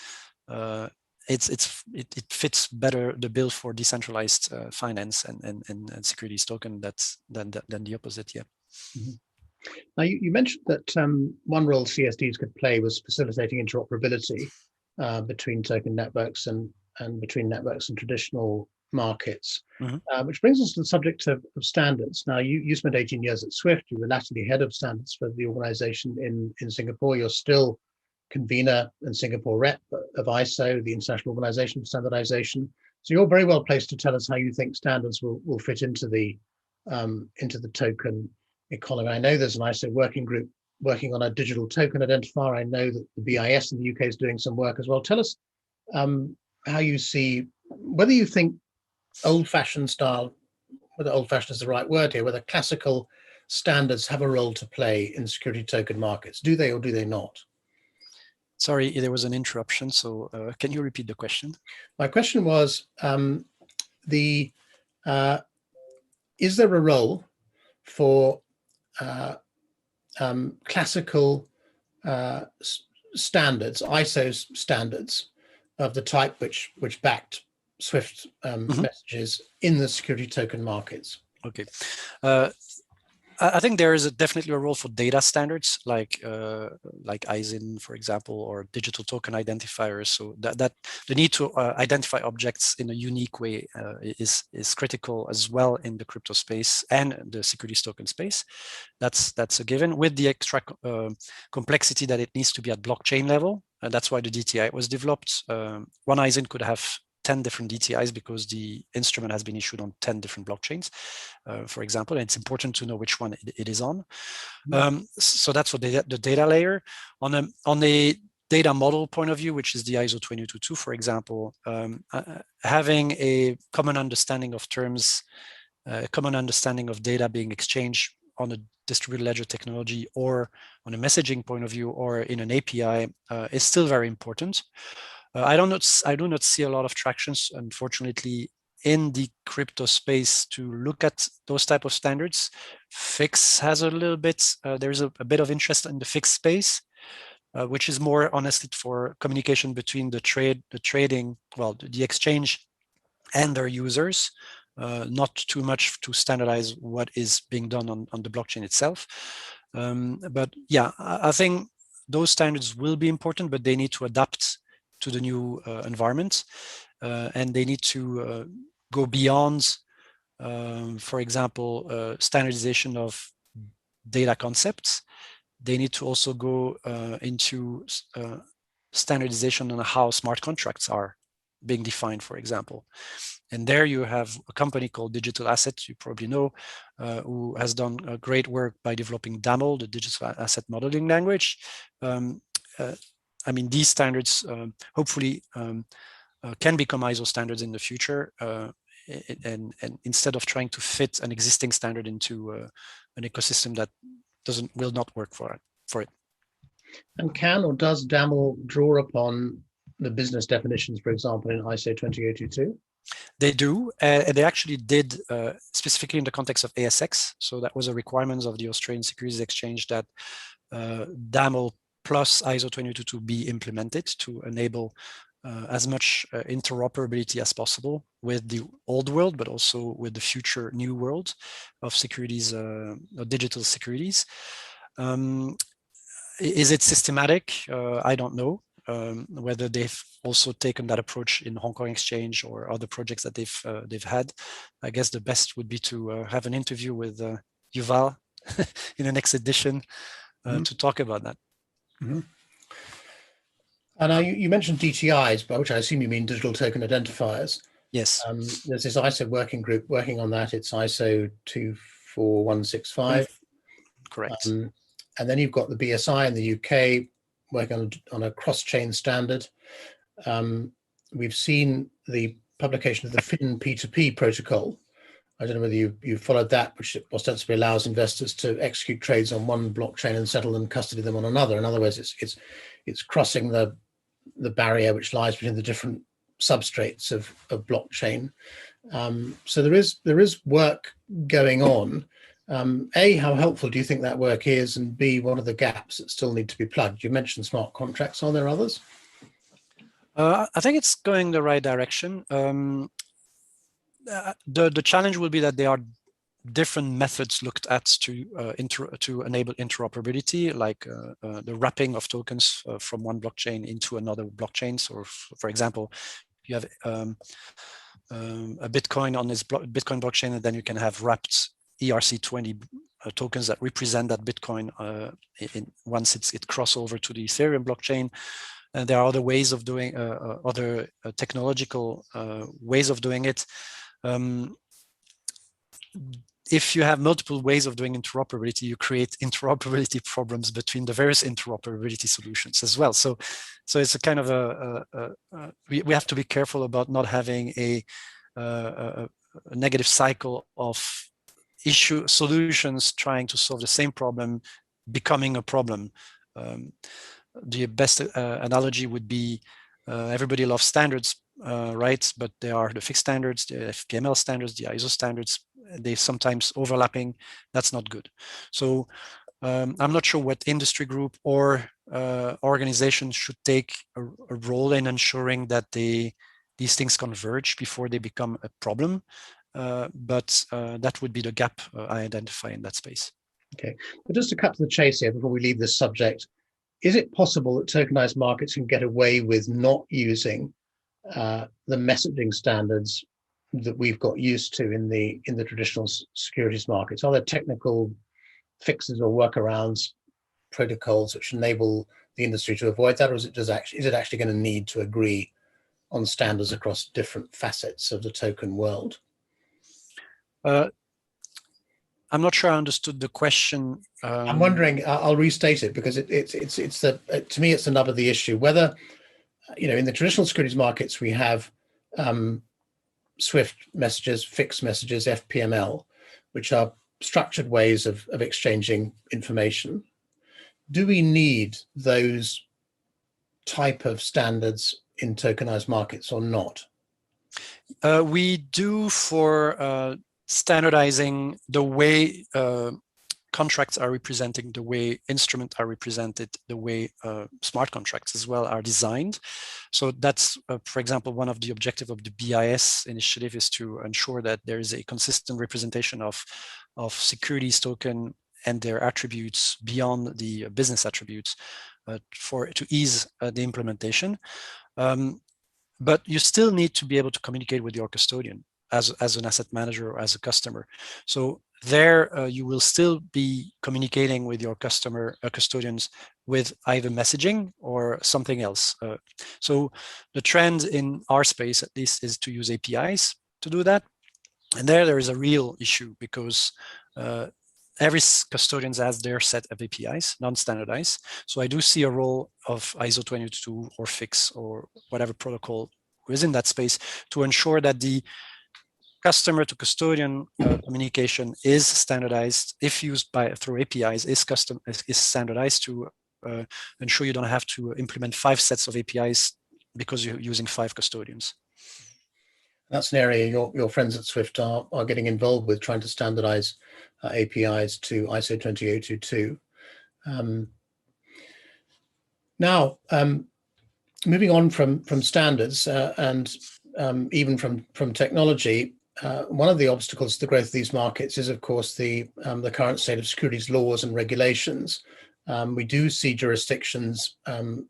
it fits better the bill for decentralized finance and securities token than the opposite. Yeah. Mm-hmm. Now, you mentioned that one role CSDs could play was facilitating interoperability between token networks and between networks and traditional markets, which brings us to the subject of standards. Now, you spent 18 years at SWIFT. You were latterly head of standards for the organization in Singapore. You're still convener and Singapore rep of ISO, the International Organization for Standardization. So you're very well placed to tell us how you think standards will fit into the token economy. I know there's an ISO working group working on a digital token identifier. I know that the BIS in the UK is doing some work as well. Tell us how you see, whether you think old-fashioned style, whether old-fashioned is the right word here, whether classical standards have a role to play in security token markets. Do they or do they not? Sorry, there was an interruption. So can you repeat the question? My question was is there a role for classical standards, ISO standards of the type which backed SWIFT messages in the security token markets? Okay. I think there is definitely a role for data standards like ISIN, for example, or digital token identifiers. So that the need to identify objects in a unique way is critical as well in the crypto space and the securities token space. That's a given, with the extra complexity that it needs to be at blockchain level. And that's why the DTI was developed. One ISIN could have 10 different DTIs because the instrument has been issued on 10 different blockchains, for example, and it's important to know which one it is on. So that's for the data layer. On a data model point of view, which is the ISO 22222, for example, having a common understanding of terms, a common understanding of data being exchanged on a distributed ledger technology or on a messaging point of view or in an API is still very important. I do not see a lot of tractions, unfortunately, in the crypto space to look at those type of standards. FIX has a little bit, there's a bit of interest in the FIX space, which is more honestly for communication between the exchange and their users, not too much to standardize what is being done on the blockchain itself. But yeah, I think those standards will be important, but they need to adapt to the new environment, and they need to go beyond, for example, standardization of data concepts. They need to also go into standardization on how smart contracts are being defined, for example. And there you have a company called Digital Asset, you probably know, who has done great work by developing DAML, the digital asset modeling language. I mean, these standards hopefully can become ISO standards in the future, and instead of trying to fit an existing standard into an ecosystem that will not work for it. And can or does DAML draw upon the business definitions, for example, in ISO 20022? They do, and they actually did specifically in the context of ASX. So that was a requirement of the Australian Securities Exchange that DAML plus ISO 20022 be implemented to enable as much interoperability as possible with the old world, but also with the future new world of securities, digital securities. Is it systematic? I don't know. Whether they've also taken that approach in Hong Kong Exchange or other projects that they've had. I guess the best would be to have an interview with Yuval in the next edition to talk about that. And you mentioned DTIs, by which I assume you mean digital token identifiers. Yes. There's this ISO working group working on that. It's ISO 24165. Correct. And then you've got the BSI in the UK working on a cross-chain standard. We've seen the publication of the FIN P2P protocol. I don't know whether you followed that, which ostensibly allows investors to execute trades on one blockchain and settle and custody them on another. In other words, it's crossing the barrier which lies between the different substrates of blockchain. So there is work going on. A, how helpful do you think that work is? And B, what are the gaps that still need to be plugged? You mentioned smart contracts. Are there others? I think it's going the right direction. The challenge will be that there are different methods looked at to enable interoperability, like the wrapping of tokens from one blockchain into another blockchain. So, for example, you have a Bitcoin on this Bitcoin blockchain, and then you can have wrapped ERC20 tokens that represent that Bitcoin once it crosses over to the Ethereum blockchain. And there are other ways of doing, other technological ways of doing it. If you have multiple ways of doing interoperability, you create interoperability problems between the various interoperability solutions as well. So it's a kind of we have to be careful about not having a negative cycle of solutions trying to solve the same problem becoming a problem. The best analogy would be Everybody loves standards, right? But they are the fixed standards, the FPML standards, the ISO standards. They sometimes overlapping. That's not good. So I'm not sure what industry group or organization should take a role in ensuring that these things converge before they become a problem. But that would be the gap I identify in that space. Okay, but just to cut to the chase here before we leave this subject, is it possible that tokenized markets can get away with not using the messaging standards that we've got used to in the traditional securities markets? Are there technical fixes or workarounds, protocols which enable the industry to avoid that, or is it actually going to need to agree on standards across different facets of the token world? I'm not sure I understood the question. I'm wondering. I'll restate it because to me it's the nub of the issue. Whether in the traditional securities markets we have SWIFT messages, fixed messages, FPML, which are structured ways of exchanging information. Do we need those type of standards in tokenized markets or not? We do for standardizing the way contracts are representing, the way instruments are represented, the way smart contracts as well are designed. So that's, for example, one of the objectives of the BIS initiative is to ensure that there is a consistent representation of securities token and their attributes beyond the business attributes to ease the implementation. But you still need to be able to communicate with your custodian as an asset manager or as a customer. So there you will still be communicating with your custodians with either messaging or something else. So the trend in our space, at least, is to use APIs to do that. And there is a real issue because every custodian has their set of APIs, non-standardized. So I do see a role of ISO 22 or FIX or whatever protocol is in that space to ensure that the customer to custodian communication is standardized. If used through APIs, is standardized to ensure you don't have to implement 5 sets of APIs because you're using 5 custodians. That's an area your friends at SWIFT are getting involved with, trying to standardize APIs to ISO 20022. Now, moving on from standards and even from technology, one of the obstacles to the growth of these markets is, of course, the current state of securities laws and regulations. We do see jurisdictions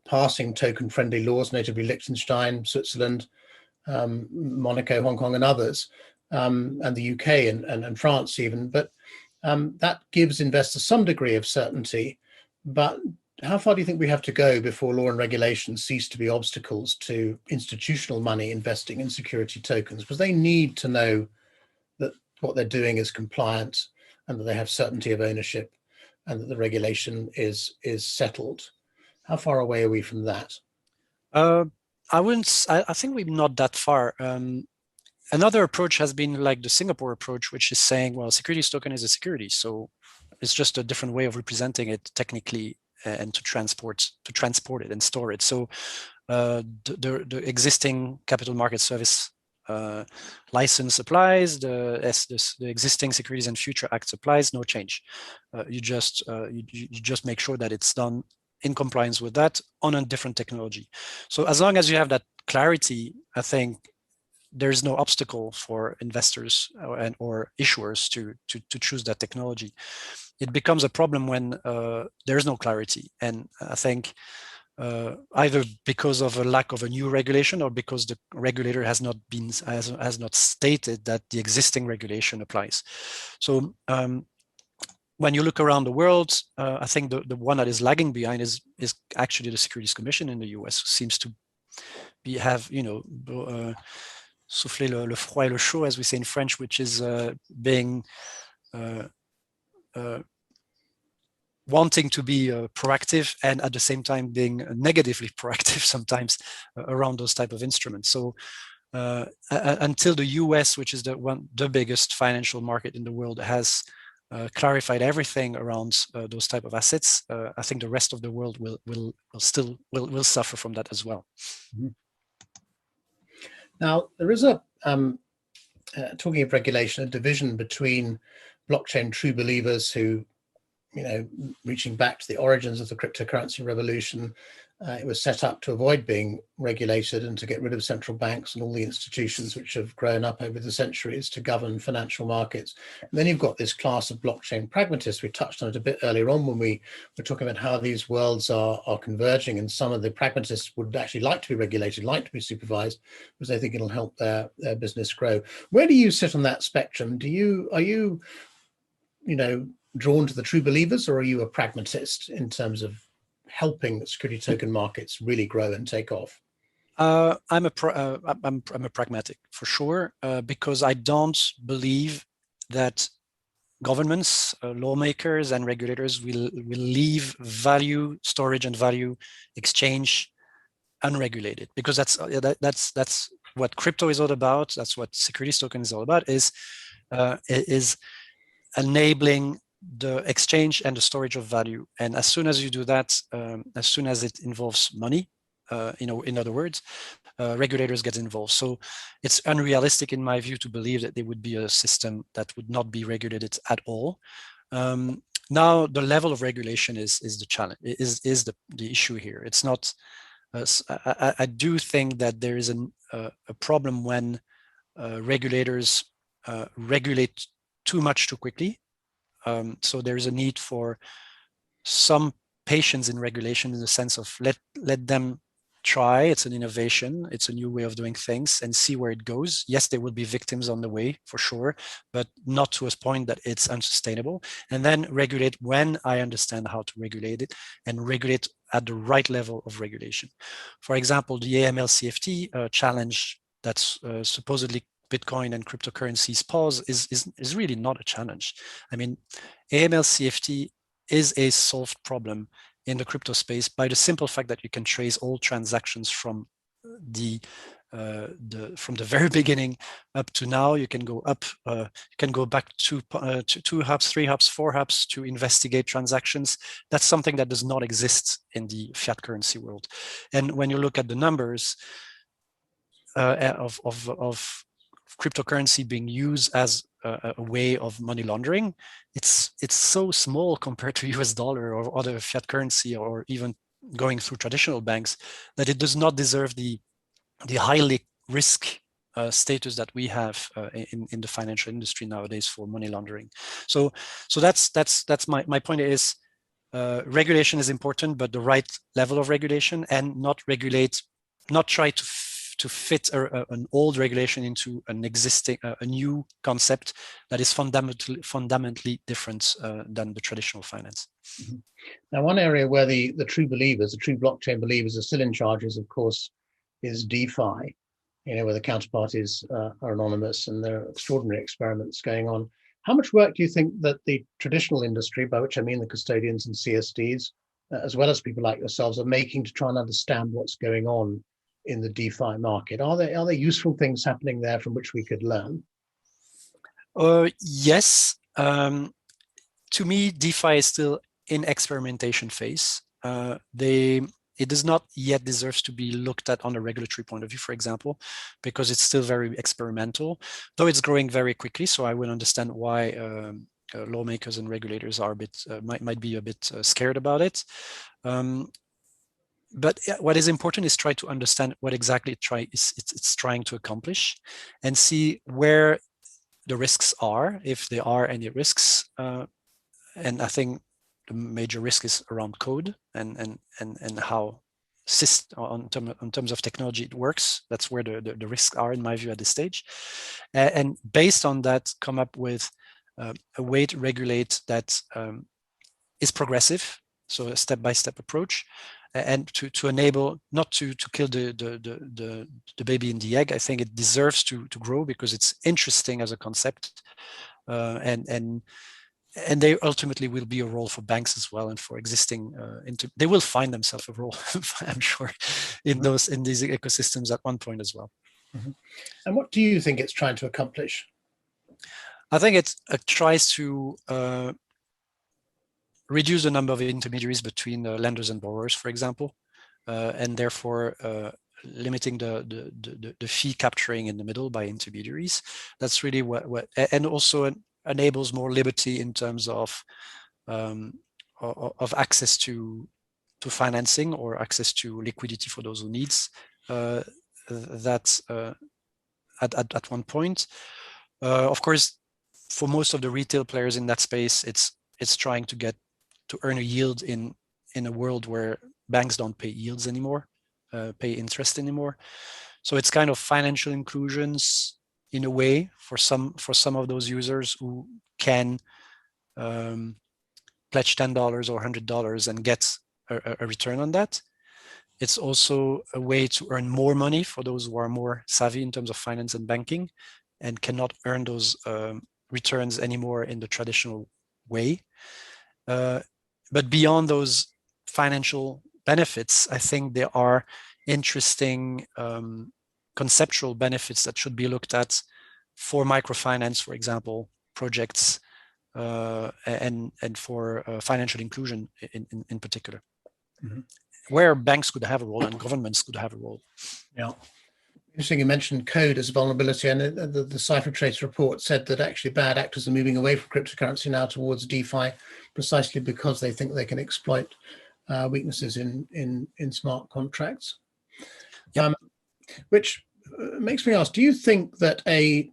passing token-friendly laws, notably Liechtenstein, Switzerland, Monaco, Hong Kong, and others, and the UK and France even. But that gives investors some degree of certainty. But how far do you think we have to go before law and regulation cease to be obstacles to institutional money investing in security tokens? Because they need to know that what they're doing is compliant and that they have certainty of ownership and that the regulation is settled. How far away are we from that? I think we're not that far. Another approach has been like the Singapore approach, which is saying, well, securities token is a security. So it's just a different way of representing it technically and to transport it and store it. So the existing capital market service license applies, the existing Securities and Future Act applies, no change. You just make sure that it's done in compliance with that on a different technology. So as long as you have that clarity, I think there's no obstacle for investors or issuers to choose that technology. It becomes a problem when there's no clarity. And I think either because of a lack of a new regulation or because the regulator has not stated that the existing regulation applies. So when you look around the world, I think the one that is lagging behind is actually the Securities Commission in the US, who seems to have souffler le froid et le chaud, as we say in French, which is being wanting to be proactive and at the same time being negatively proactive sometimes around those type of instruments. So until the US, which is the biggest financial market in the world, has clarified everything around those type of assets, I think the rest of the world will suffer from that as well. Mm-hmm. Now, there is talking of regulation, a division between blockchain true believers who, reaching back to the origins of the cryptocurrency revolution, it was set up to avoid being regulated and to get rid of central banks and all the institutions which have grown up over the centuries to govern financial markets. And then you've got this class of blockchain pragmatists. We touched on it a bit earlier on when we were talking about how these worlds are converging, and some of the pragmatists would actually like to be regulated, like to be supervised, because they think it'll help their business grow. Where do you sit on that spectrum? Are you drawn to the true believers, or are you a pragmatist in terms of helping security token markets really grow and take off? I'm a pragmatic for sure, because I don't believe that governments, lawmakers, and regulators will leave value storage and value exchange unregulated, because that's what crypto is all about. That's what securities token is all about. Is enabling the exchange and the storage of value. And as soon as you do that, as soon as it involves money, in other words, regulators get involved. So it's unrealistic, in my view, to believe that there would be a system that would not be regulated at all. Now, the level of regulation is the challenge, is the issue here. It's not. I do think that there is a problem when regulators regulate too much too quickly. So there is a need for some patience in regulation, in the sense of let them try. It's an innovation, it's a new way of doing things, and see where it goes. Yes, there will be victims on the way for sure, but not to a point that it's unsustainable. And then regulate when I understand how to regulate it, and regulate at the right level of regulation. For example, the AML-CFT challenge that's supposedly Bitcoin and cryptocurrencies pause is really not a challenge. I mean, AML-CFT is a solved problem in the crypto space by the simple fact that you can trace all transactions from the very beginning up to now. You can go up, you can go back to 2 hubs, 3 hubs, 4 hubs to investigate transactions. That's something that does not exist in the fiat currency world. And when you look at the numbers of cryptocurrency being used as a way of money laundering, it's so small compared to US dollar or other fiat currency, or even going through traditional banks, that it does not deserve the highly risk status that we have in the financial industry nowadays for money laundering. So that's my point is, regulation is important, but the right level of regulation, and not try to fit an old regulation into an existing, a new concept that is fundamentally different than the traditional finance. Mm-hmm. Now, one area where the true believers, the true blockchain believers, are still in charge is, of course, is DeFi, where the counterparties are anonymous, and there are extraordinary experiments going on. How much work do you think that the traditional industry, by which I mean the custodians and CSDs, as well as people like yourselves, are making to try and understand what's going on in the DeFi market? Are there useful things happening there from which we could learn? Yes. To me, DeFi is still in experimentation phase. It does not yet deserve to be looked at on a regulatory point of view, for example, because it's still very experimental, though it's growing very quickly. So I will understand why lawmakers and regulators are a bit might be a bit scared about it. But what is important is try to understand what exactly it's trying to accomplish, and see where the risks are, if there are any risks. And I think the major risk is around code and how on terms of technology it works. That's where the risks are, in my view, at this stage. And based on that, come up with a way to regulate that is progressive, so a step-by-step approach, and to enable, not to kill the baby in the egg. I think it deserves to grow because it's interesting as a concept, and they ultimately will be a role for banks as well, and for existing they will find themselves a role, I'm sure, in these ecosystems at one point as well. Mm-hmm. And what do you think it's trying to accomplish? I think it tries to reduce the number of intermediaries between lenders and borrowers, for example, and therefore limiting the fee capturing in the middle by intermediaries. That's really and also enables more liberty in terms of access to financing or access to liquidity for those who needs. That's at one point. Of course, for most of the retail players in that space, it's trying to earn a yield in a world where banks don't pay yields anymore, pay interest anymore. So it's kind of financial inclusions in a way for some of those users who can pledge $10 or $100 and get a return on that. It's also a way to earn more money for those who are more savvy in terms of finance and banking and cannot earn those returns anymore in the traditional way. But beyond those financial benefits, I think there are interesting conceptual benefits that should be looked at for microfinance, for example, projects, and for financial inclusion in particular, where banks could have a role and governments could have a role. Yeah. Interesting, you mentioned code as a vulnerability, and the CipherTrace report said that actually bad actors are moving away from cryptocurrency now towards DeFi, precisely because they think they can exploit weaknesses in smart contracts. Yep. Which makes me ask, do you think that this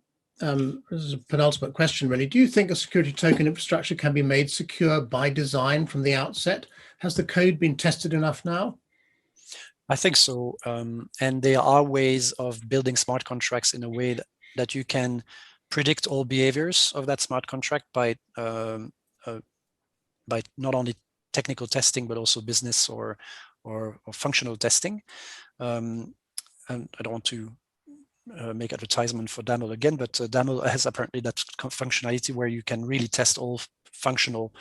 is a penultimate question really, do you think a security token infrastructure can be made secure by design from the outset? Has the code been tested enough now? I think so. And there are ways of building smart contracts in a way that you can predict all behaviors of that smart contract by not only technical testing, but also business or functional testing. And I don't want to make advertisement for DAML again, but DAML has apparently that functionality where you can really test all functional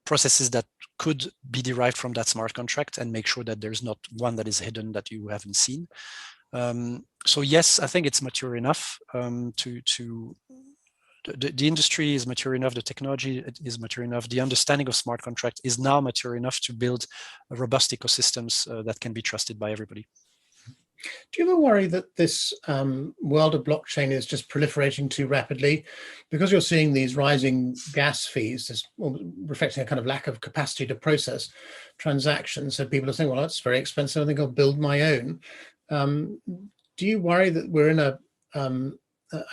processes that could be derived from that smart contract and make sure that there's not one that is hidden that you haven't seen. So yes, I think it's mature enough the industry is mature enough, the technology is mature enough, the understanding of smart contract is now mature enough to build robust ecosystems that can be trusted by everybody. Do you ever worry that this world of blockchain is just proliferating too rapidly because you're seeing these rising gas fees, reflecting a kind of lack of capacity to process transactions? So people are saying, well, that's very expensive, I think I'll build my own. Do you worry that we're in a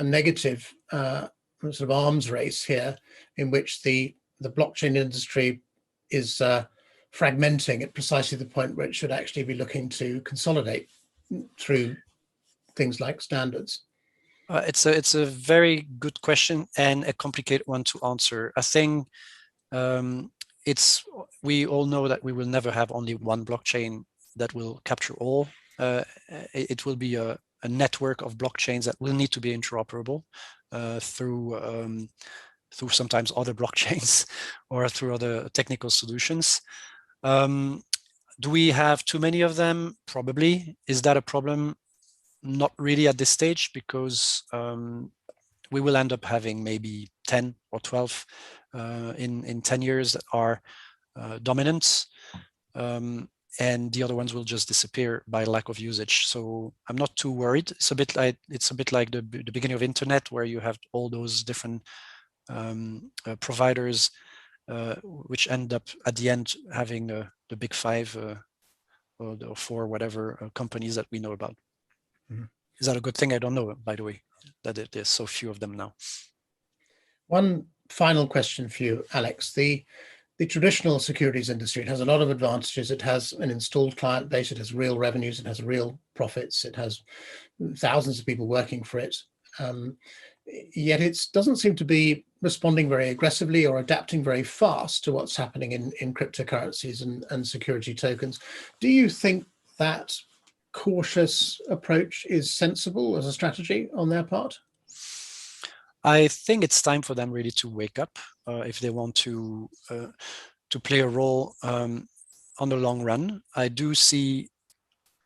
negative sort of arms race here in which the blockchain industry is fragmenting at precisely the point where it should actually be looking to consolidate through things like standards? It's a very good question and a complicated one to answer. I think we all know that we will never have only one blockchain that will capture all. It will be a network of blockchains that will need to be interoperable through sometimes other blockchains or through other technical solutions. Do we have too many of them? Probably. Is that a problem? Not really at this stage, because we will end up having maybe 10 or 12 in 10 years that are dominant, and the other ones will just disappear by lack of usage. So I'm not too worried. It's a bit like the beginning of internet, where you have all those different providers, which end up at the end having the big five or the four, whatever companies that we know about. Mm-hmm. Is that a good thing? I don't know, by the way, that there's so few of them now. One final question for you, Alex. The traditional securities industry, it has a lot of advantages. It has an installed client base. It has real revenues. It has real profits. It has thousands of people working for it. Yet it doesn't seem to be responding very aggressively or adapting very fast to what's happening in cryptocurrencies and security tokens. Do you think that cautious approach is sensible as a strategy on their part? I think it's time for them really to wake up if they want to play a role on the long run. I do see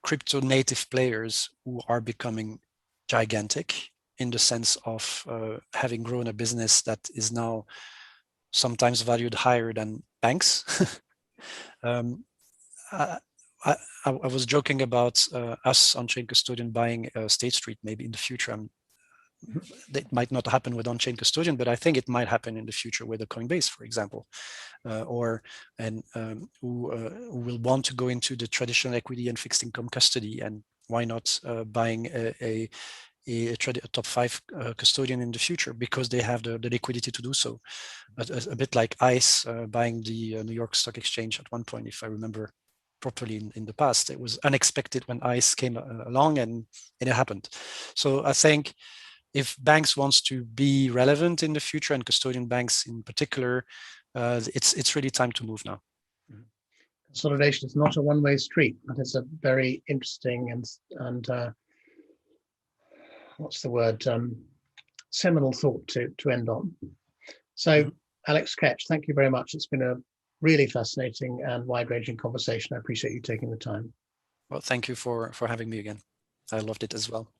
crypto native players who are becoming gigantic, in the sense of having grown a business that is now sometimes valued higher than banks. I was joking about us Onchain Custodian buying State Street maybe in the future. It might not happen with Onchain Custodian, but I think it might happen in the future with a Coinbase, for example, who will want to go into the traditional equity and fixed income custody, and why not buying a top 5 custodian in the future, because they have the liquidity to do so. A bit like ICE buying the New York Stock Exchange at one point, if I remember properly in the past. It was unexpected when ICE came along, and it happened. So I think if banks wants to be relevant in the future, and custodian banks in particular, it's really time to move now. Consolidation is not a one-way street. That is a very interesting and what's the word? Seminal thought to end on. So, Alex Kech, thank you very much. It's been a really fascinating and wide-ranging conversation. I appreciate you taking the time. Well, thank you for having me again. I loved it as well.